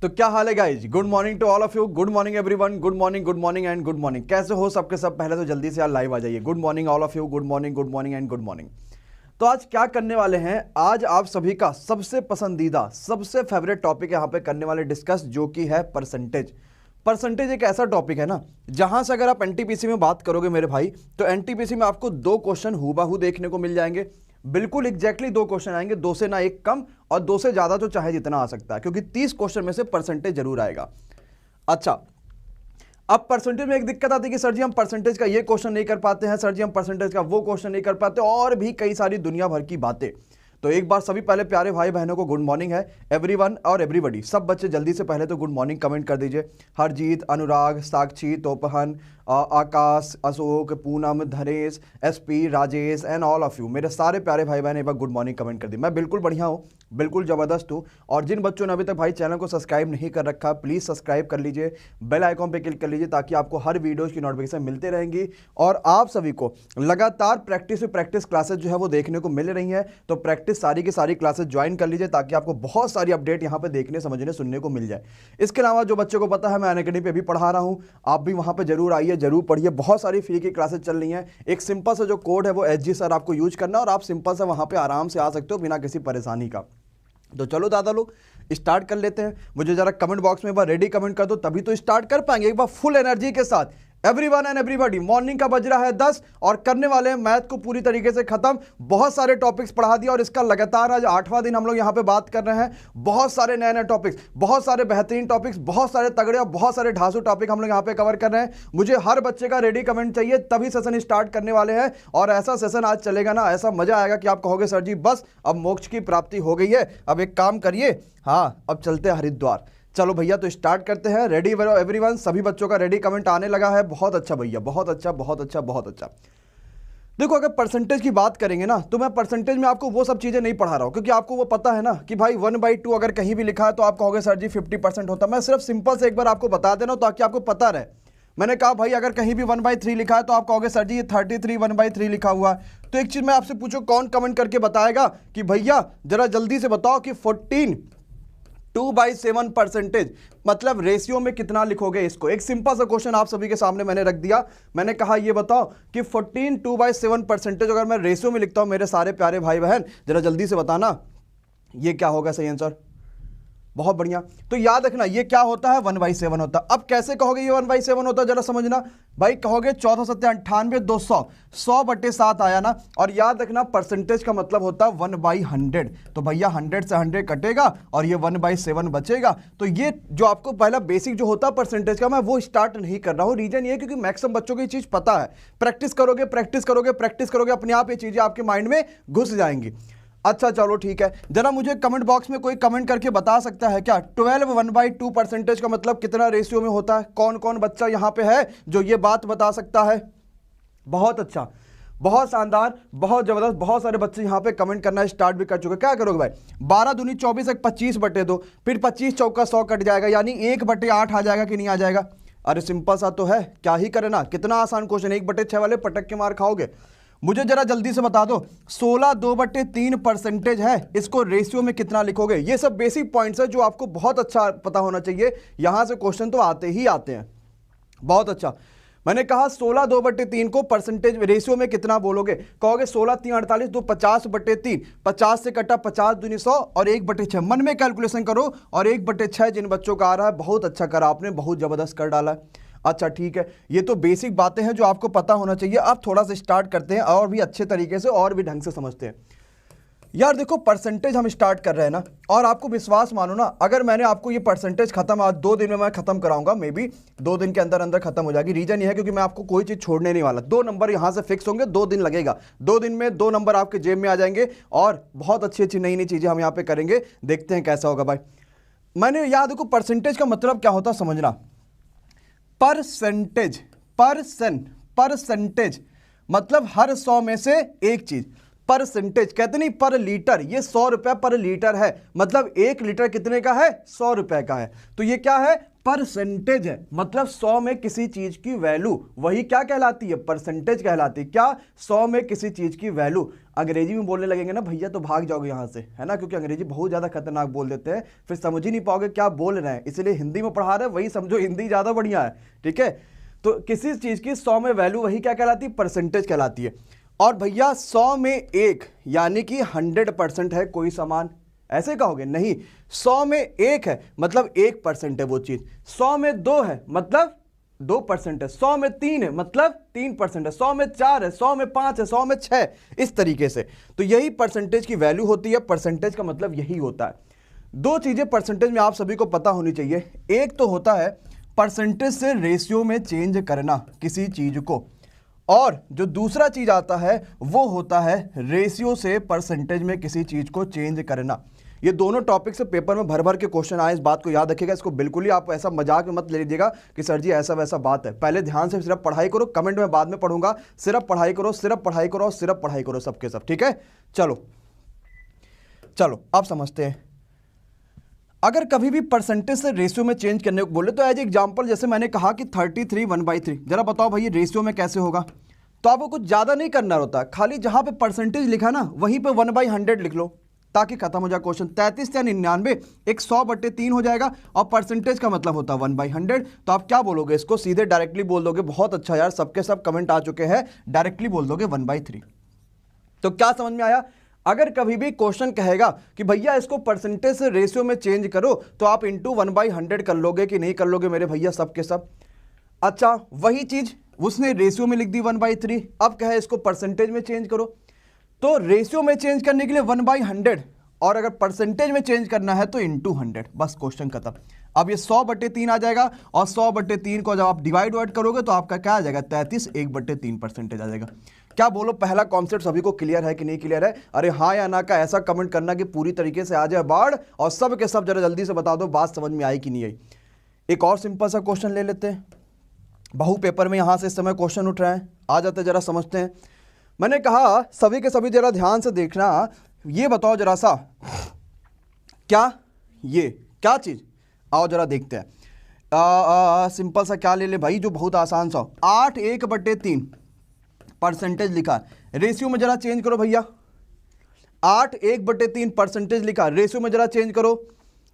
तो क्या हाल है guys? Good morning to all of you, good morning everyone, good morning and good morning. कैसे हो सबके सब? पहले तो जल्दी से यार लाइव आ जाइए। Good morning all of you, good morning and good morning. तो आज क्या करने वाले हैं? आज आप सभी का सबसे पसंदीदा, सबसे फेवरेट टॉपिक यहाँ पे करने वाले डिस्कस, जो कि है परसेंटेज। परसेंटेज एक ऐसा टॉपिक है ना, जहां से अगर आप एनटीपीसी में बात करोगे मेरे भाई, तो एनटीपीसी में आपको दो क्वेश्चन हूबहू देखने को मिल जाएंगे। बिल्कुल एग्जैक्टली दो क्वेश्चन आएंगे, दो से ना एक कम और दो से ज्यादा तो चाहे जितना आ सकता है, क्योंकि 30 क्वेश्चन में से परसेंटेज जरूर आएगा। अच्छा, अब परसेंटेज में एक दिक्कत आती है कि सर जी हम परसेंटेज का ये क्वेश्चन नहीं कर पाते हैं, सर जी हम परसेंटेज का वो क्वेश्चन नहीं कर पाते, और भी कई सारी दुनिया भर की बातें। तो एक बार सभी पहले प्यारे भाई बहनों को गुड मॉर्निंग है, एवरीवन और एवरीबॉडी। सब बच्चे जल्दी से पहले तो गुड मॉर्निंग कमेंट कर दीजिए। हरजीत, अनुराग, साक्षी, तोपहन, Akash, Ashok, Poonam, Dhanesh, SP, Rajesh and all of you, मेरे सारे प्यारे भाई बहन एक बार गुड मॉर्निंग कमेंट कर दी। मैं बिल्कुल बढ़िया हूँ, बिल्कुल ज़बरदस्त हूँ। और जिन बच्चों ने अभी तक भाई चैनल को सब्सक्राइब नहीं कर रखा, प्लीज़ सब्सक्राइब कर लीजिए, बेल आइकॉन पे क्लिक कर लीजिए, ताकि आपको हर वीडियोज़ की नोटिफिकेशन मिलते रहेंगी। और आप सभी को लगातार प्रैक्टिस क्लासेज जो है वो देखने को मिल रही हैं, तो प्रैक्टिस सारी की सारी क्लासेज ज्वाइन कर लीजिए, ताकि आपको बहुत सारी अपडेट यहाँ पे देखने, समझने, सुनने को मिल जाए। इसके अलावा जो बच्चों को पता है, मैं अनअकैडमी पे भी पढ़ा रहा हूँ, आप भी वहाँ पे जरूर आइए, जरूर पढ़िए। बहुत सारी फ्री की क्लासेज चल रही हैं। एक सिंपल सा जो कोड है वो एसजी सर आपको यूज करना, और आप सिंपल सा वहाँ पे आराम से आ सकते हो बिना किसी परेशानी का। तो चलो दादा लोग स्टार्ट कर लेते हैं। मुझे जरा कमेंट बॉक्स में एक बार रेडी कमेंट कर दो, तभी तो स्टार्ट कर पाएंगे एक बार फुल एनर्जी के साथ। एवरीवन एंड एवरीबॉडी, मॉर्निंग का बज रहा है 10 और करने वाले हैं मैथ को पूरी तरीके से खत्म। बहुत सारे टॉपिक्स पढ़ा दिया और इसका लगातार आज 8वां दिन हम लोग यहाँ पे बात कर रहे हैं। बहुत सारे नए नए टॉपिक्स, बहुत सारे बेहतरीन टॉपिक्स, बहुत सारे तगड़े और बहुत सारे ढांसू टॉपिक हम लोग यहाँ पे कवर कर रहे हैं। मुझे हर बच्चे का रेडी कमेंट चाहिए, तभी सेशन स्टार्ट करने वाले हैं। और ऐसा सेशन आज चलेगा ना, ऐसा मजा आएगा कि आप कहोगे सर जी बस अब मोक्ष की प्राप्ति हो गई है, अब एक काम करिए, हाँ अब चलते हैं हरिद्वार। चलो भैया तो स्टार्ट करते हैं। रेडी एवरीवन, सभी बच्चों का रेडी कमेंट आने लगा है। बहुत अच्छा भैया, बहुत अच्छा बहुत अच्छा बहुत अच्छा। देखो, अगर परसेंटेज की बात करेंगे ना, तो मैं परसेंटेज में आपको वो सब चीज़ें नहीं पढ़ा रहा हूँ, क्योंकि आपको वो पता है ना कि भाई 1/2 अगर कहीं भी लिखा है तो आप कहोगे सर जी 50% होता है। मैं सिर्फ सिंपल से एक बार आपको बता देना ताकि आपको पता रहे। मैंने कहा भाई अगर कहीं भी 1/3 लिखा है तो आप कहोगे सर जी ये 33 1/3 लिखा हुआ है। तो एक चीज़ मैं आपसे पूछूं, कौन कमेंट करके बताएगा कि भैया जरा जल्दी से बताओ कि 14 2/7 परसेंटेज मतलब रेशियो में कितना लिखोगे इसको। एक सिंपल सा क्वेश्चन आप सभी के सामने मैंने रख दिया। मैंने कहा ये बताओ कि 14 2/7 परसेंटेज अगर मैं रेशियो में लिखता हूं, मेरे सारे प्यारे भाई बहन जरा जल्दी से बताना ये क्या होगा सही आंसर। बहुत बढ़िया। तो याद रखना ये क्या होता है, 1/7 होता है। अब कैसे कहोगे ये 1/7 होता है, जरा समझना भाई। कहोगे 14 7 98 200, 100/7 आया ना। और याद रखना परसेंटेज का मतलब होता है 1/100। तो भैया 100 से 100 कटेगा और ये 1/7 बचेगा। तो ये जो आपको पहला बेसिक जो होता है परसेंटेज का, मैं वो स्टार्ट नहीं कर रहा हूँ। रीजन ये क्योंकि मैक्सिमम बच्चों को ये चीज पता है। प्रैक्टिस करोगे प्रैक्टिस करोगे प्रैक्टिस करोगे, अपने आप ये चीजें आपके माइंड में घुस जाएंगी। अच्छा चलो ठीक है, जरा मुझे कमेंट बॉक्स में कोई कमेंट करके बता सकता है क्या 12 1/2 परसेंटेज का मतलब कितना रेशियो में होता है? कौन कौन बच्चा यहां पे है जो ये बात बता सकता है? बहुत अच्छा, बहुत शानदार, बहुत जबरदस्त। बहुत सारे बच्चे यहां पे कमेंट करना स्टार्ट भी कर चुके। क्या करोगे भाई, 12 दूनी 24 एक 25/2, फिर 25 चौका 100 कट जाएगा, यानी 1/8 आ जाएगा कि नहीं आ जाएगा? अरे सिंपल सा तो है, क्या ही करे ना, कितना आसान क्वेश्चन। 1/6 वाले पटक के मार खाओगे। मुझे जरा जल्दी से बता दो 16 2/3 परसेंटेज है, इसको रेशियो में कितना लिखोगे? ये सब बेसिक पॉइंट्स है जो आपको बहुत अच्छा पता होना चाहिए। यहां से क्वेश्चन तो आते ही आते हैं। बहुत अच्छा। मैंने कहा 16 2/3 को परसेंटेज रेशियो में कितना बोलोगे? कहोगे 16 3 48 2 50/3, 50 से कटा 50 दूनी 100 और 1/6। मन में कैलकुलेशन करो और 1/6 जिन बच्चों का आ रहा है, बहुत अच्छा करा आपने, बहुत जबरदस्त कर डाला है। अच्छा ठीक है, ये तो बेसिक बातें हैं जो आपको पता होना चाहिए। अब थोड़ा सा स्टार्ट करते हैं और भी अच्छे तरीके से और भी ढंग से समझते हैं। यार देखो, परसेंटेज हम स्टार्ट कर रहे हैं ना, और आपको विश्वास मानो ना, अगर मैंने आपको ये परसेंटेज खत्म आज 2 दिन में मैं खत्म कराऊंगा, मे बी 2 दिन के अंदर अंदर खत्म हो जाएगी। रीजन ये है क्योंकि मैं आपको कोई चीज छोड़ने नहीं वाला। 2 नंबर यहां से फिक्स होंगे, 2 दिन लगेगा। 2 दिन में 2 नंबर आपके जेब में आ जाएंगे और बहुत अच्छी अच्छी नई नई चीजें हम यहाँ पे करेंगे। देखते हैं कैसा होगा भाई। मैंने याद देखो परसेंटेज का मतलब क्या होता है समझना। परसेंटेज, परसेंटेज मतलब हर 100 में से एक चीज। परसेंटेज, कहते नहीं पर लीटर, ये 100 रुपए पर लीटर है, मतलब 1 लीटर कितने का है, 100 रुपए का है। तो ये क्या है, परसेंटेज है, मतलब 100 में किसी चीज की वैल्यू, वही क्या कहलाती है, परसेंटेज कहलाती है। क्या, 100 में किसी चीज की वैल्यू। अंग्रेजी में बोलने लगेंगे ना भैया तो भाग जाओगे यहां से, है ना, क्योंकि अंग्रेजी बहुत ज्यादा खतरनाक बोल देते हैं, फिर समझ ही नहीं पाओगे क्या बोल रहे हैं, इसलिए हिंदी में पढ़ा रहे हैं, वही समझो, हिंदी ज्यादा बढ़िया है, ठीक है। तो किसी चीज की 100 में वैल्यू, वही क्या कहलाती है, परसेंटेज कहलाती है। और भैया 100 में 1 यानी कि 100% है कोई सामान, ऐसे कहोगे, नहीं, 100 में 1 है मतलब 1% है वो चीज, 100 में 2 है मतलब 2% है, 100 में 3 है मतलब 3% है, 100 में 4 है, 100 में 5 है, 100 में 6, इस तरीके से। तो यही परसेंटेज की वैल्यू होती है, परसेंटेज का मतलब यही होता है। दो चीजें परसेंटेज में आप सभी को पता होनी चाहिए, एक तो होता है परसेंटेज से रेशियो में चेंज करना किसी चीज को, और जो दूसरा चीज आता है वो होता है रेशियो से परसेंटेज में किसी चीज को चेंज करना। ये दोनों टॉपिक से पेपर में भर भर के क्वेश्चन आए, इस बात को याद रखिएगा, इसको बिल्कुल ही आप ऐसा मजाक में मत ले लीजिएगा कि सर जी ऐसा वैसा बात है। पहले ध्यान से सिर्फ पढ़ाई करो, कमेंट में बाद में पढ़ूंगा, सिर्फ पढ़ाई करो, सिर्फ पढ़ाई करो, सिर्फ पढ़ाई करो, सबके सब, ठीक है। चलो चलो आप समझते हैं, अगर कभी भी परसेंटेज से रेशियो में चेंज करने को बोले तो एज एग्जांपल जैसे मैंने कहा कि 33 1/3, जरा बताओ भाई रेशियो में कैसे होगा। तो आपको कुछ ज़्यादा नहीं करना होता, खाली जहाँ पे परसेंटेज लिखा ना वहीं पे 1/100 लिख लो ताकि खत्म हो जाए क्वेश्चन। 33 या 99 एक 100/3 हो जाएगा, और परसेंटेज का मतलब होता है 1/100। तो आप क्या बोलोगे, इसको सीधे डायरेक्टली बोल दोगे, बहुत अच्छा यार, सबके सब कमेंट आ चुके हैं, डायरेक्टली बोल दोगे 1/3। तो क्या समझ में आया, अगर कभी भी क्वेश्चन कहेगा कि भैया इसको परसेंटेज से रेशियो में चेंज करो, तो आप इंटू 1/100 कर लोगे कि नहीं कर लोगे मेरे भैया, सबके सब। अच्छा, वही चीज उसने रेशियो में लिख दी 1/3, अब कहे इसको परसेंटेज में चेंज करो, तो रेशियो में चेंज करने के लिए 1/100, और अगर परसेंटेज में चेंज करना है तो इंटू 100, बस क्वेश्चन खत्म। अब ये 100/3 आ जाएगा, और 100/3 को जब आप डिवाइड करोगे तो आपका क्या आ जाएगा, 33 1/3 परसेंटेज आ जाएगा। क्या बोलो, पहला कॉन्सेप्ट सभी को क्लियर है कि नहीं क्लियर है? अरे हाँ या ना का ऐसा कमेंट करना कि पूरी तरीके से आ जाए बाढ़, और सब के सब जरा जल्दी से बता दो बात समझ में आई कि नहीं आई। एक और सिंपल सा क्वेश्चन ले लेते हैं, बहु पेपर में यहां से इस समय क्वेश्चन उठ रहा है, आ जाते जरा समझते हैं। मैंने कहा सभी के सभी जरा ध्यान से देखना, ये बताओ जरा सा, क्या ये क्या चीज, आओ जरा देखते हैं। सिंपल सा क्या ले ले भाई, जो बहुत आसान सा हो। 8 1/3 परसेंटेज लिखा, रेशियो में जरा चेंज करो भैया। 8 1/3 परसेंटेज लिखा, रेशियो में जरा चेंज करो।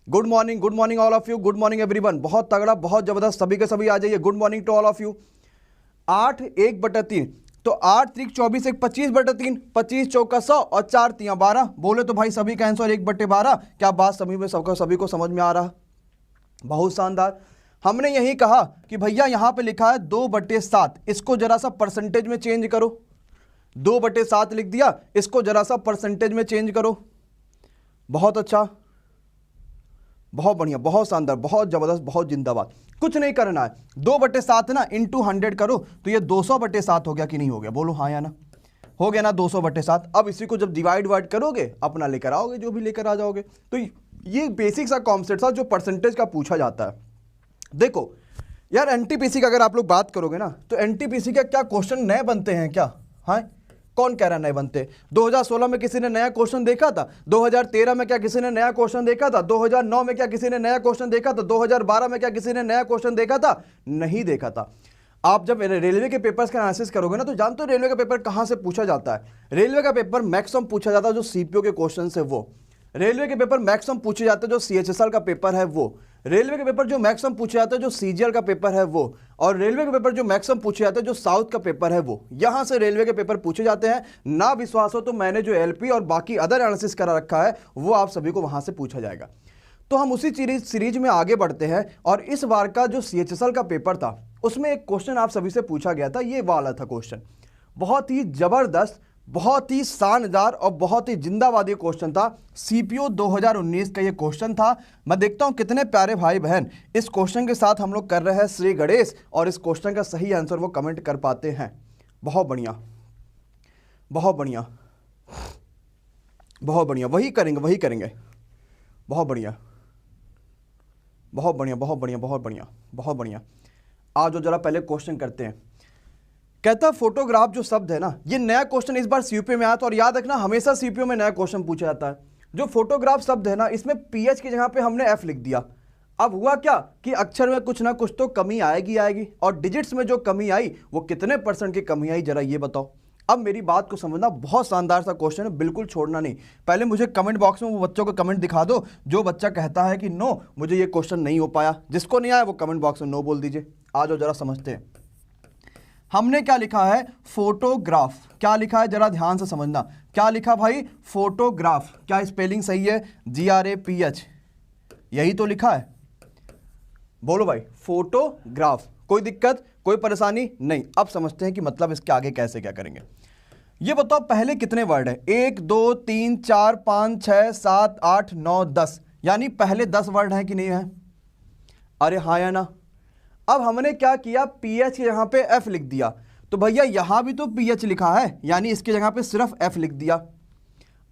Good morning all of you, good morning everyone, बहुत तगड़ा, बहुत जबरदस्त, सभी के सभी आ जाइए, good morning to all of you. 8 1/3, तो 8 3 24 1 25/3, 25 चौका 100 और 4 3 12, बोले तो भाई सभी का आंसर 1/12। क्या बात सभी में सबका सभी को समझ में आ रहा? बहुत शानदार। हमने यही कहा कि भैया यहां पे लिखा है 2/7, इसको जरा सा परसेंटेज में चेंज करो। 2/7 लिख दिया, इसको जरा सा परसेंटेज में चेंज करो। बहुत अच्छा, बहुत बढ़िया, बहुत शानदार, बहुत जबरदस्त, बहुत जिंदाबाद। कुछ नहीं करना है, 2/7 ना इंटू 100 करो, तो ये 200/7 हो गया कि नहीं हो गया, बोलो हाँ या ना, हो गया ना 200/7। अब इसी को जब डिवाइड करोगे अपना लेकर आओगे, जो भी लेकर आ जाओगे। तो ये बेसिक सा कॉन्सेप्ट था जो परसेंटेज का पूछा जाता है। देखो यार, एनटीपीसी का अगर आप लोग बात करोगे ना, तो एनटीपीसी का क्या क्वेश्चन नए बनते हैं क्या? हाँ, कौन कह रहा है नए बनते? 2016 में किसी ने नया क्वेश्चन देखा था? 2013 में क्या किसी ने नया क्वेश्चन देखा था? 2009 में क्या किसी ने नया क्वेश्चन देखा था? 2012 में क्या किसी ने नया क्वेश्चन देखा था? नहीं देखा था। आप जब रेलवे के पेपर्स का एनालिसिस करोगे ना, तो जानते हो रेलवे का पेपर कहां से पूछा जाता है? रेलवे का पेपर मैक्सिमम पूछा जाता है जो सीपीओ के क्वेश्चन है वो। रेलवे के पेपर मैक्सिमम पूछे जाते हैं जो सीएचएसएल का पेपर है वो। रेलवे के पेपर जो मैक्सिमम पूछे जाते हैं जो सीजीएल का पेपर है वो। और रेलवे के पेपर जो मैक्सिमम पूछे जाते हैं जो साउथ का पेपर है वो। यहां से रेलवे के पेपर पूछे जाते हैं। ना विश्वास हो तो मैंने जो एलपी और बाकी अदर एनालिसिस करा रखा है वो आप सभी को वहां से पूछा जाएगा। तो हम उसी सीरीज में आगे बढ़ते हैं, और इस बार का जो सीएचएसएल का पेपर था उसमें एक क्वेश्चन आप सभी से पूछा गया था, ये वाला था क्वेश्चन। बहुत ही जबरदस्त, बहुत ही शानदार और बहुत ही जिंदाबादी क्वेश्चन था। सीपीओ 2019 का ये क्वेश्चन था। मैं देखता हूं कितने प्यारे भाई बहन इस क्वेश्चन के साथ हम लोग कर रहे हैं श्री गणेश, और इस क्वेश्चन का सही आंसर वो कमेंट कर पाते हैं। बहुत बढ़िया, बहुत बढ़िया, बहुत बढ़िया, वही करेंगे, वही करेंगे। बहुत बढ़िया, बहुत बढ़िया, बहुत बढ़िया, बहुत बढ़िया, बहुत बढ़िया। आज जो जरा पहले क्वेश्चन करते हैं। कहता फोटोग्राफ जो शब्द है ना, ये नया क्वेश्चन इस बार सीयूपी में आया था, और याद रखना हमेशा सीयूपी में नया क्वेश्चन पूछा जाता है। जो फोटोग्राफ शब्द है ना, इसमें पीएच की जगह पे हमने एफ लिख दिया। अब हुआ क्या कि अक्षर में कुछ ना कुछ तो कमी आएगी, और डिजिट्स में जो कमी आई वो कितने % की कमी आई, जरा ये बताओ। अब मेरी बात को समझना, बहुत शानदार सा क्वेश्चन है, बिल्कुल छोड़ना नहीं। पहले मुझे कमेंट बॉक्स में वो बच्चों को कमेंट दिखा दो जो बच्चा कहता है कि नो मुझे ये क्वेश्चन नहीं हो पाया। जिसको नहीं आया वो कमेंट बॉक्स में नो बोल दीजिए। आ जाओ जरा समझते हैं। हमने क्या लिखा है, फोटोग्राफ। क्या लिखा है जरा ध्यान से समझना, क्या लिखा भाई, फोटोग्राफ। क्या स्पेलिंग सही है, GRAPH, यही तो लिखा है। बोलो भाई, फोटोग्राफ। कोई दिक्कत, कोई परेशानी नहीं। अब समझते हैं कि मतलब इसके आगे कैसे क्या करेंगे। ये बताओ पहले कितने वर्ड है, 1 2 3 4 5 6 7 8 9 10, यानी पहले 10 वर्ड हैं कि नहीं है? अरे हाँ या ना। अब हमने क्या किया, पीएच की जगह पे एफ लिख दिया। तो भैया यहां भी तो पीएच लिखा है, यानी इसकी जगह पे सिर्फ एफ लिख दिया,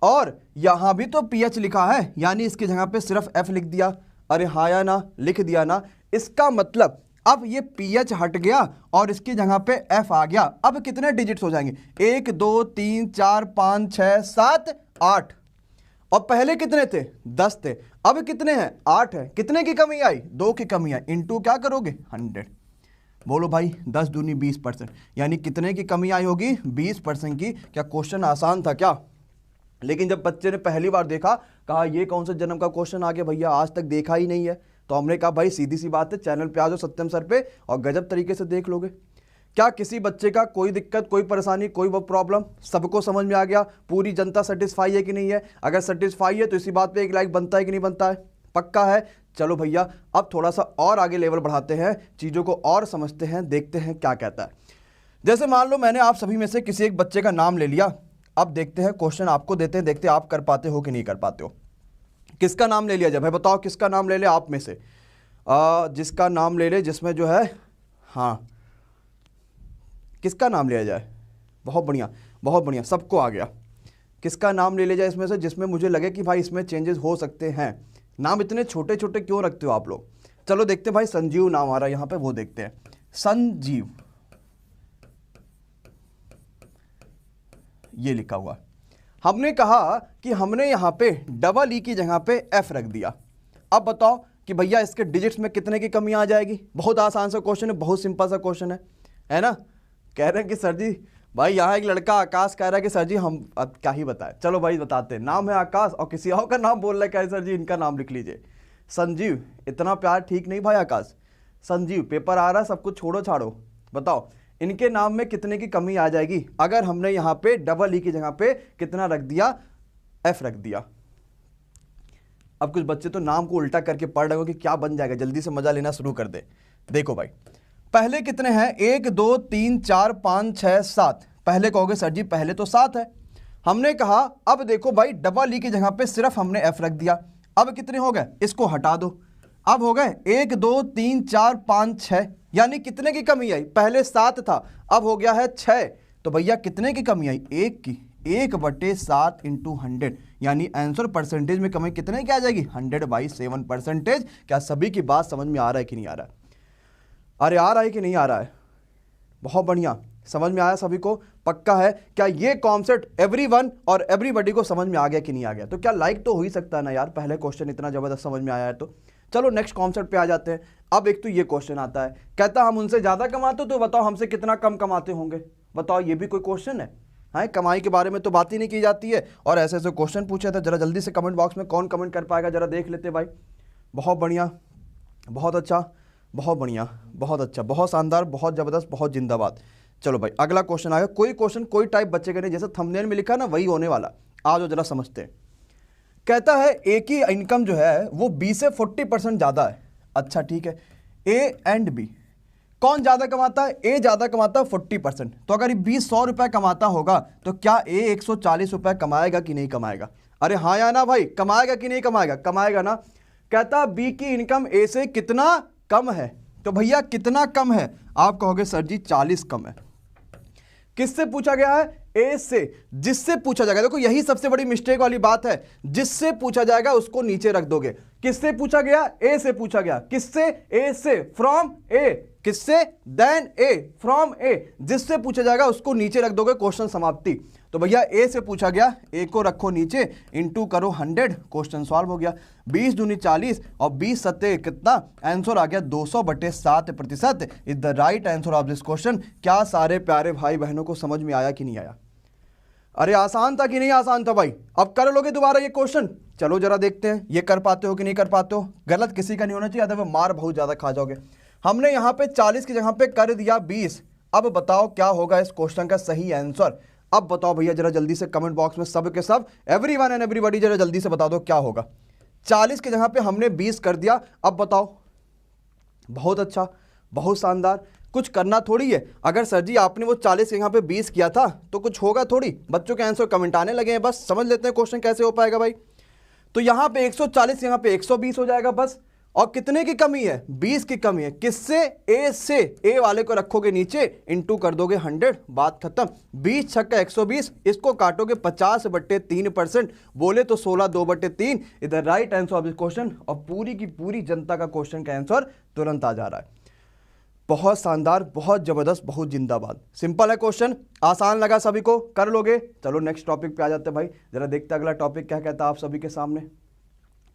और यहां भी तो पीएच लिखा है, यानी इसकी जगह पे सिर्फ एफ लिख दिया। अरे हाँ या ना, लिख दिया ना। इसका मतलब अब ये पीएच हट गया और इसकी जगह पे एफ आ गया। अब कितने डिजिट्स हो जाएंगे, 1 2 3 4 5 6 7 8, और पहले कितने थे, 10 थे। अब कितने हैं, 8 है। कितने की कमी आई, 2 की कमी आई। इनटू क्या करोगे, 100। बोलो भाई 10 दूनी 20%, यानी कितने की कमी आई होगी, 20% की। क्या क्वेश्चन आसान था क्या? लेकिन जब बच्चे ने पहली बार देखा, कहा ये कौन सा जन्म का क्वेश्चन आ गया भैया, आज तक देखा ही नहीं है। तो हमने कहा भाई सीधी सी बात है, चैनल पे आ जाओ सत्यम सर पे और गजब तरीके से देख लोगे। क्या किसी बच्चे का कोई दिक्कत, कोई परेशानी, कोई वो प्रॉब्लम, सबको समझ में आ गया? पूरी जनता सेटिस्फाई है कि नहीं है? अगर सेटिस्फाई है तो इसी बात पे एक लाइक बनता है कि नहीं बनता है? पक्का है। चलो भैया अब थोड़ा सा और आगे लेवल बढ़ाते हैं, चीज़ों को और समझते हैं, देखते हैं क्या कहता है। जैसे मान लो मैंने आप सभी में से किसी एक बच्चे का नाम ले लिया। अब देखते हैं, क्वेश्चन आपको देते हैं, देखते हैं आप कर पाते हो कि नहीं कर पाते हो। किसका नाम ले लिया जाए भाई, बताओ किसका नाम ले ले आप में से, जिसका नाम ले ले जिसमें जो है, हाँ किसका नाम लिया जाए, बहुत बढ़िया बहुत बढ़िया, सबको आ गया। किसका नाम ले लिया जाए इसमें से जिसमें मुझे लगे कि भाई इसमें चेंजेस हो सकते हैं। नाम इतने छोटे छोटे क्यों रखते हो आप लोग? चलो देखते हैं भाई, संजीव नाम आ रहा है यहाँ पे, वो देखते हैं। संजीव, ये लिखा हुआ। हमने कहा कि हमने यहाँ पे डबल ई की जगह पे एफ रख दिया। अब बताओ कि भैया इसके डिजिट्स में कितने की कमी आ जाएगी? बहुत आसान सा क्वेश्चन है, बहुत सिंपल सा क्वेश्चन है ना। कह रहे हैं कि सर जी, भाई यहाँ एक लड़का आकाश कह रहा है कि सर जी हम अब क्या ही बताएं। चलो भाई बताते हैं। नाम है आकाश और किसी और का नाम बोल रहा है, क्या है सर जी इनका नाम लिख लीजिए। संजीव, इतना प्यार ठीक नहीं भाई आकाश। संजीव, पेपर आ रहा है, सब कुछ छोड़ो छाड़ो, बताओ इनके नाम में कितने की कमी आ जाएगी अगर हमने यहाँ पे डबल ई की जगह पे कितना रख दिया, एफ रख दिया। अब कुछ बच्चे तो नाम को उल्टा करके पढ़ रहे हो कि क्या बन जाएगा, जल्दी से मजा लेना शुरू कर दे। देखो भाई पहले कितने हैं, 1 2 3 4 5 6 7। पहले कहोगे सर जी पहले तो 7 है। हमने कहा अब देखो भाई डबल ई की जगह पे सिर्फ हमने एफ रख दिया। अब कितने हो गए, इसको हटा दो। अब हो गए 1 2 3 4 5 6, यानी कितने की कमी आई? पहले 7 था, अब हो गया है 6। तो भैया कितने की कमी आई? 1 की। 1/7 इंटू 100, यानी आंसर परसेंटेज में कमी कितने की आ जाएगी? 100/7%। क्या सभी की बात समझ में आ रहा है कि नहीं आ रहा है? अरे आ रहा है कि नहीं आ रहा है? बहुत बढ़िया, समझ में आया सभी को? पक्का है? क्या ये कॉन्सेप्ट एवरीवन और एवरीबॉडी को समझ में आ गया कि नहीं आ गया? तो क्या लाइक तो हो ही सकता है ना यार, पहले क्वेश्चन इतना जबरदस्त समझ में आया है तो। चलो नेक्स्ट कॉन्सेप्ट पे आ जाते हैं। अब एक तो ये क्वेश्चन आता है, कहता हम उनसे ज्यादा कमाते हो तो बताओ हमसे कितना कम कमाते होंगे। बताओ ये भी कोई क्वेश्चन है? कमाई के बारे में तो बात ही नहीं की जाती है और ऐसे ऐसे क्वेश्चन पूछे थे। जरा जल्दी से कमेंट बॉक्स में कौन कमेंट कर पाएगा, जरा देख लेते भाई। बहुत बढ़िया, बहुत अच्छा, बहुत बढ़िया, बहुत अच्छा, बहुत शानदार, बहुत जबरदस्त, बहुत जिंदाबाद। चलो भाई अगला क्वेश्चन आएगा। कोई क्वेश्चन कोई टाइप बच्चे का नहीं, जैसे थंबनेल में लिखा ना वही होने वाला। आज जरा समझते हैं। कहता है ए की इनकम जो है वो बी से 40% ज्यादा है। अच्छा ठीक है, ए एंड बी कौन ज्यादा कमाता है? ए ज्यादा कमाता है 40%। तो अगर बी 100 रुपए कमाता होगा तो क्या ए 140 रुपए कमाएगा कि नहीं कमाएगा? अरे हाँ या ना भाई, कमाएगा कि नहीं कमाएगा? कमाएगा ना। कहता बी की इनकम ए से कितना कम है। तो भैया कितना कम है? आप कहोगे सर जी 40 कम है। किससे पूछा गया है? ए से। जिससे पूछा जाएगा, देखो यही सबसे बड़ी मिस्टेक वाली बात है, जिससे पूछा जाएगा उसको नीचे रख दोगे। किससे पूछा गया? ए से पूछा गया। किससे? ए से, फ्रॉम ए। किससे? देन ए, फ्रॉम ए। जिससे पूछा जाएगा उसको नीचे रख दोगे, क्वेश्चन समाप्ति। तो भैया ए से पूछा गया, ए को रखो नीचे, इनटू करो 100, क्वेश्चन सॉल्व हो गया। 20 दूनी 40 और 20 सत्ते कितना? आंसर आ गया 200/7% is the right answer of this question. क्या सारे प्यारे भाई बहनों को समझ में आया कि नहीं आया? अरे आसान था कि नहीं आसान था भाई? अब कर लोगे दोबारा ये क्वेश्चन? चलो जरा देखते हैं ये कर पाते हो कि नहीं कर पाते हो। गलत किसी का नहीं होना चाहिए, अदरवाइज मार बहुत ज्यादा खा जाओगे। हमने यहां पे 40 की जगह पे कर दिया 20। अब बताओ क्या होगा इस क्वेश्चन का सही आंसर? अब बताओ भैया जरा जल्दी से कमेंट बॉक्स में सब के सब, एवरीवन एंड एवरीबॉडी, जरा जल्दी से बता दो क्या होगा। 40 की जगह पे हमने 20 कर दिया। अब बताओ। बहुत अच्छा, बहुत शानदार। कुछ करना थोड़ी है। अगर सर जी आपने वो 40 के यहाँ पे 20 किया था तो कुछ होगा थोड़ी। बच्चों के आंसर कमेंट आने लगे हैं, बस समझ लेते हैं क्वेश्चन कैसे हो पाएगा भाई। तो यहाँ पे 140 यहाँ पे 120 हो जाएगा बस। और कितने की कमी है? 20 की कमी है। किससे? ए से। ए वाले को रखोगे नीचे, इनटू कर दोगे 100, बात खत्म। 20 छक्का 120, इसको काटोगे 50/3%, बोले तो 16/2/3 इधर right answer of this question. और पूरी की पूरी जनता का क्वेश्चन का आंसर तुरंत आ जा रहा है। बहुत शानदार, बहुत जबरदस्त, बहुत जिंदाबाद। सिंपल है क्वेश्चन, आसान लगा सभी को, कर लोगे। चलो नेक्स्ट टॉपिक पे आ जाते हैं भाई, जरा देखते हैं अगला टॉपिक क्या कहता है आप सभी के सामने।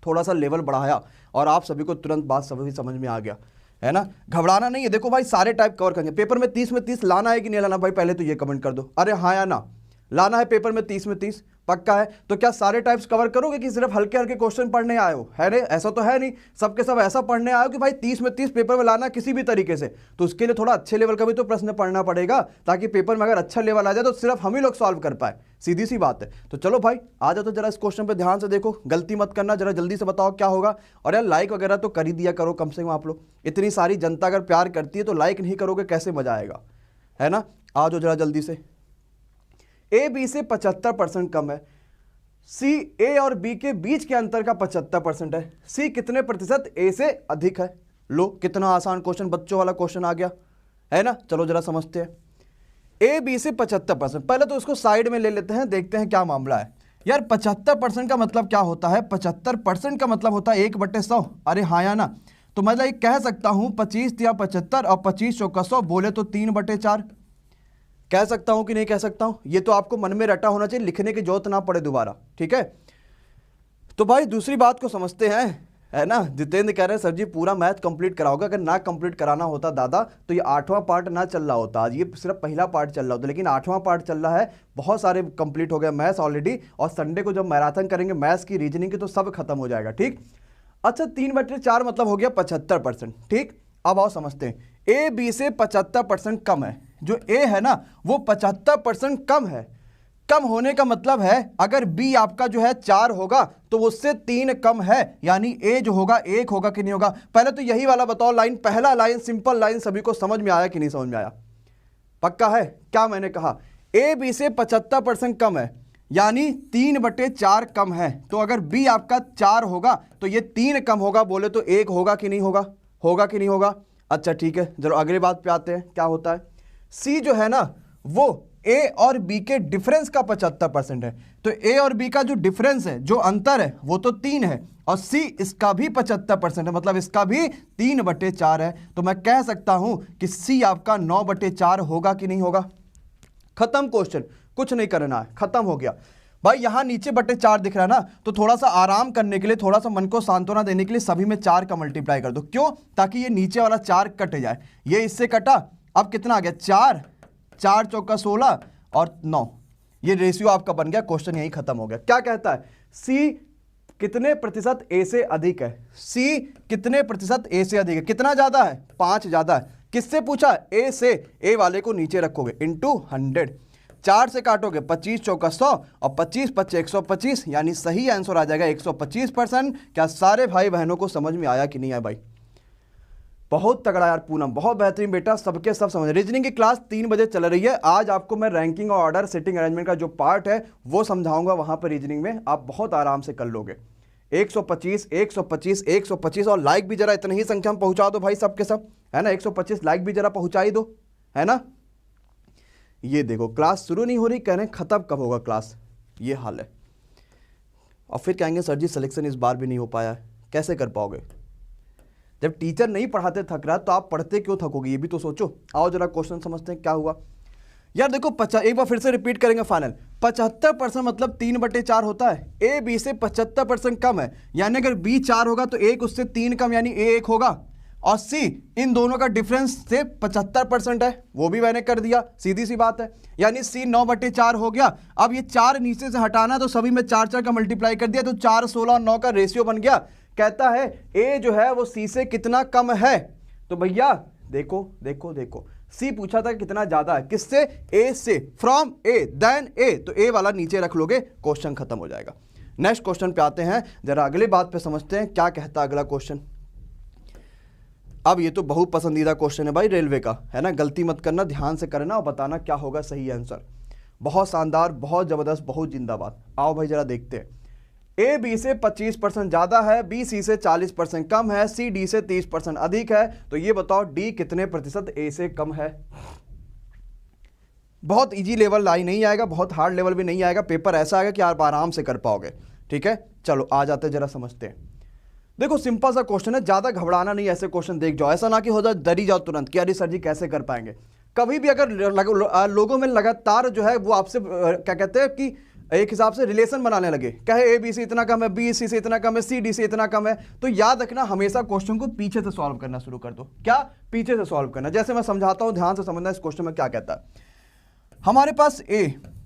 थोड़ा सा लेवल बढ़ाया और आप सभी को तुरंत बात सभी समझ में आ गया है ना। घबराना नहीं है। देखो भाई सारे टाइप कवर करेंगे। पेपर में 30 में 30 लाना है कि नहीं लाना भाई? पहले तो ये कमेंट कर दो। अरे हाँ या ना? लाना है पेपर में 30 में 30 पक्का है? तो क्या सारे टाइप्स कवर करोगे कि सिर्फ हल्के हल्के क्वेश्चन पढ़ने आए हो? है रे, ऐसा तो है नहीं। सबके सब ऐसा पढ़ने आए हो कि भाई 30 में 30 पेपर में लाना किसी भी तरीके से। तो उसके लिए थोड़ा अच्छे लेवल का भी तो प्रश्न पढ़ना पड़ेगा, ताकि पेपर में अगर अच्छा लेवल आ जाए तो सिर्फ हम ही लोग सॉल्व कर पाए। सीधी सी बात है। तो चलो भाई आ जाओ, तो जरा इस क्वेश्चन पे ध्यान से देखो, गलती मत करना। जरा जल्दी से बताओ क्या होगा। और यार लाइक वगैरह तो कर ही दिया करो कम से कम आप लोग। इतनी सारी जनता अगर प्यार करती है तो लाइक नहीं करोगे कैसे मजा आएगा, है ना। आ जाओ जरा जल्दी से। ए बी से 75% कम है। सी ए और बी के बीच के अंतर का 75% है। सी कितने प्रतिशत ए से अधिक है? लो कितना आसान क्वेश्चन, बच्चों वाला क्वेश्चन आ गया, है ना। चलो जरा समझते हैं। ए बी से 75%, पहले तो उसको साइड में ले लेते हैं, देखते हैं क्या मामला है। यार 75% का मतलब क्या होता है? 75% का मतलब होता है 1/100। अरे हाँ या ना? तो मतलब एक कह सकता हूं 25 या 75 और 25 चौका 100, बोले तो 3/4 कह सकता हूं कि नहीं कह सकता हूं? ये तो आपको मन में रटा होना चाहिए, लिखने की जरूरत ना पड़े दोबारा, ठीक है। तो भाई दूसरी बात को समझते हैं, है ना। जितेंद्र कह रहे हैं सर जी पूरा मैथ कंप्लीट कराओगे। अगर ना कंप्लीट कराना होता दादा तो ये 8वां पार्ट ना चल रहा होता, आज ये सिर्फ पहला पार्ट चल रहा होता, लेकिन 8वां पार्ट चल रहा है। बहुत सारे कंप्लीट हो गए मैथ्स ऑलरेडी, और संडे को जब मैराथन करेंगे मैथ्स की, रीजनिंग की, तो सब खत्म हो जाएगा, ठीक। अच्छा 3/4 मतलब हो गया 75%, ठीक। अब आओ समझते हैं। ए बी से 75% कम है। जो ए है ना वो 75% कम है। कम होने का मतलब है अगर बी आपका जो है 4 होगा तो उससे 3 कम है, यानी ए जो होगा 1 होगा कि नहीं होगा। पहले तो यही वाला बताओ लाइन, पहला लाइन सिंपल लाइन सभी को समझ में आया कि नहीं समझ में आया? पक्का है? क्या मैंने कहा? ए बी से 75% कम है, यानी 3/4 कम है। तो अगर बी आपका 4 होगा तो ये 3 कम होगा, बोले तो 1 होगा कि नहीं होगा? होगा कि नहीं होगा? अच्छा ठीक है, चलो अगली बात पे आते हैं क्या होता है। सी जो है ना वो ए और बी के डिफरेंस का 75% है। तो ए और बी का जो डिफरेंस है, जो अंतर है, वो तो 3 है, और सी इसका भी 75% है, मतलब इसका भी 3/4 है। तो मैं कह सकता हूं कि सी आपका 9/4 होगा कि नहीं होगा? खत्म क्वेश्चन, कुछ नहीं करना है, खत्म हो गया भाई। यहां नीचे 4 दिख रहा है ना, तो थोड़ा सा आराम करने के लिए, थोड़ा सा मन को सांत्वना देने के लिए सभी में 4 का मल्टीप्लाई कर दो। क्यों? ताकि ये नीचे वाला 4 कट जाए। ये इससे कटा, अब कितना आ गया? 4 4 चौका 16 और 9, ये रेशियो आपका बन गया। क्वेश्चन यही खत्म हो गया। क्या कहता है? सी कितने प्रतिशत ए से अधिक है? सी कितने प्रतिशत ए से अधिक है? कितना ज्यादा है? 5 ज्यादा है। किससे पूछा? ए से। ए वाले को नीचे रखोगे, इंटू 100, 4 से काटोगे 25 चौका 100 और 25 25 125, यानी सही आंसर आ जाएगा 125%। क्या सारे भाई बहनों को समझ में आया कि नहीं आया भाई? बहुत तगड़ा यार पूनम, बहुत बेहतरीन बेटा, सबके सब समझ। रीजनिंग की क्लास 3 बजे चल रही है। आज आपको मैं रैंकिंग और ऑर्डर सिटिंग अरेंजमेंट का जो पार्ट है वो समझाऊंगा। वहां पर रीजनिंग में आप बहुत आराम से कर लोगे। 125 125 125, और लाइक भी जरा इतनी ही संख्या में पहुंचा दो भाई सबके सब, है ना। 125 लाइक भी जरा पहुंचा ही दो, है ना। ये देखो क्लास शुरू नहीं हो रही, कह रहे हैं खत्म कब होगा क्लास, ये हाल है। और फिर कहेंगे सर जी सिलेक्शन इस बार भी नहीं हो पाया है। कैसे कर पाओगे? जब टीचर नहीं पढ़ाते थक रहा तो आप पढ़ते क्यों थकोगे, ये भी तो सोचो। आओ जरा क्वेश्चन समझते हैं क्या हुआ। यार देखो एक बार फिर से रिपीट करेंगे फाइनल। 75% मतलब 3/4 होता है। ए बी से 75% कम है, यानी अगर बी 4 होगा तो एक उससे 3 कम, यानी ए 1 होगा। और सी इन दोनों का डिफरेंस से 75% है, वो भी मैंने कर दिया, सीधी सी बात है। यानी सी 9/4 हो गया। अब ये 4 नीचे से हटाना, तो सभी में 4 का मल्टीप्लाई कर दिया, तो 4, 16 और 9 का रेशियो बन गया। कहता है ए जो है वो सी से कितना कम है। तो भैया देखो देखो देखो, सी पूछा था कितना ज्यादा है, किससे? ए से, फ्रॉम ए देन ए, तो ए वाला नीचे रख लोगे, क्वेश्चन खत्म हो जाएगा। नेक्स्ट क्वेश्चन पे आते हैं, जरा अगले बात पे समझते हैं क्या कहता है अगला क्वेश्चन। अब ये तो बहुत पसंदीदा क्वेश्चन है भाई रेलवे का, है ना, गलती मत करना, ध्यान से करना और बताना क्या होगा सही आंसर। बहुत शानदार, बहुत जबरदस्त, बहुत जिंदाबाद। आओ भाई जरा देखते हैं। ए बी से 25% ज्यादा है, बी सी से 40% कम है, सी डी से 30% अधिक है। तो ये बताओ डी कितने प्रतिशत ए से कम है। बहुत इजी लेवल लाई नहीं आएगा, बहुत हार्ड लेवल भी नहीं आएगा, पेपर ऐसा आएगा कि आप आराम से कर पाओगे। ठीक है, चलो आ जाते हैं, जरा समझते हैं। देखो सिंपल सा क्वेश्चन है, ज्यादा घबराना नहीं, ऐसे क्वेश्चन देख जाओ, ऐसा ना कि हो जाए डरी जाओ तुरंत कि अरे सर जी कैसे कर पाएंगे। कभी भी अगर लोगों में लगातार जो है वो आपसे क्या कहते हैं कि एक हिसाब से रिलेशन बनाने लगे, कहे ए बी सी इतना कम है, बी सी से इतना कम है, सी डी से इतना कम है, तो याद रखना हमेशा क्वेश्चन को पीछे से सॉल्व करना शुरू कर दो। क्या? पीछे से सॉल्व करना। जैसे मैं समझाता हूं, ध्यान से समझना इस क्वेश्चन में क्या कहता है। हमारे पास ए,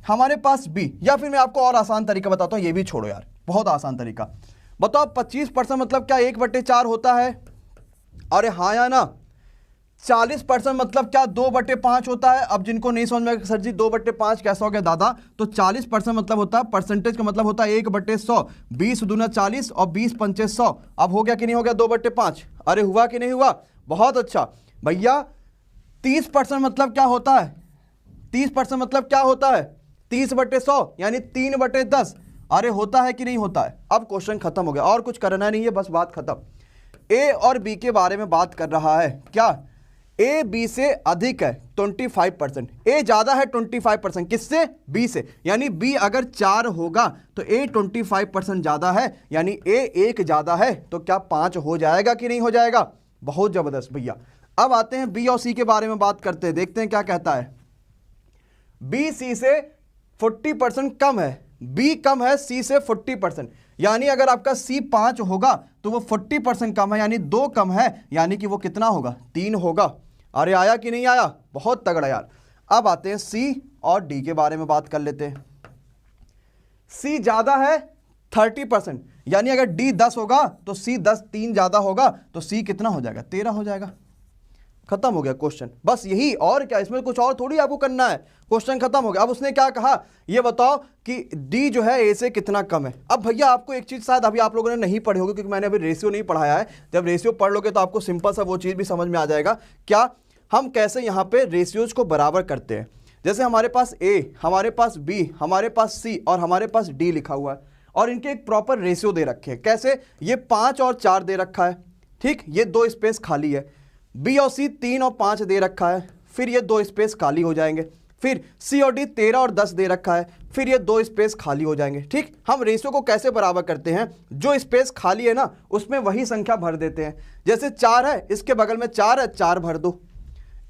हमारे पास बी, या फिर मैं आपको और आसान तरीका बताता हूं, ये भी छोड़ो यार, बहुत आसान तरीका बताओ। 25% मतलब क्या? 1/4 होता है। अरे हाँ या ना? 40% मतलब क्या? 2/5 होता है। अब जिनको नहीं समझ में, सर जी 2/5 कैसा हो गया दादा, तो 40% मतलब होता है, परसेंटेज का मतलब होता है 1/100, 20 दूना 40 और 20 पंचे 100। अब हो गया कि नहीं हो गया 2/5? अरे हुआ कि नहीं हुआ? बहुत अच्छा भैया। 30% मतलब क्या होता है? 30% मतलब क्या होता है? 30/100 यानी 3/10। अरे होता है कि नहीं होता है? अब क्वेश्चन खत्म हो गया, और कुछ करना नहीं है, बस बात खत्म। ए और बी के बारे में बात कर रहा है। क्या? ए बी से अधिक है 25%, ए ज्यादा है 25%, किससे? बी से। यानी बी अगर 4 होगा तो ए 25% ज्यादा है, यानी ए 1 ज्यादा है, तो क्या 5 हो जाएगा कि नहीं हो जाएगा? बहुत जबरदस्त भैया। अब आते हैं बी और सी के बारे में बात करते हैं, देखते हैं क्या कहता है। बी सी से 40% कम है, बी कम है सी से 40%, यानी अगर आपका सी 5 होगा तो वो 40% कम है, यानी 2 कम है, यानी कि वो कितना होगा? 3 होगा। अरे आया कि नहीं आया? बहुत तगड़ा यार। अब आते हैं सी और डी के बारे में बात कर लेते हैं। सी ज्यादा है 30%, यानी अगर डी 10 होगा तो सी 10, 3 ज्यादा होगा तो सी कितना हो जाएगा? 13 हो जाएगा। खत्म हो गया क्वेश्चन, बस यही, और क्या, इसमें कुछ और थोड़ी आपको करना है, क्वेश्चन खत्म हो गया। अब उसने क्या कहा, ये बताओ कि डी जो है ए से कितना कम है। अब भैया आपको एक चीज शायद अभी आप लोगों ने नहीं पढ़ी होगी, क्योंकि मैंने अभी रेशियो नहीं पढ़ाया है। जब रेशियो पढ़ लोगे तो आपको सिंपल सा वो चीज भी समझ में आ जाएगा। क्या? हम कैसे यहाँ पे रेशियोज को बराबर करते हैं। जैसे हमारे पास ए, हमारे पास बी, हमारे पास सी और हमारे पास डी लिखा हुआ है, और इनके एक प्रॉपर रेशियो दे रखे हैं। कैसे? ये 5 और 4 दे रखा है, ठीक, ये 2 स्पेस खाली है। बी और सी 3 और 5 दे रखा है, फिर ये 2 स्पेस खाली हो जाएंगे। फिर सी और डी 13 और 10 दे रखा है, फिर ये 2 स्पेस खाली हो जाएंगे। ठीक, हम रेशियो को कैसे बराबर करते हैं? जो स्पेस खाली है ना उसमें वही संख्या भर देते हैं। जैसे 4 है, इसके बगल में 4 है, 4 भर दो।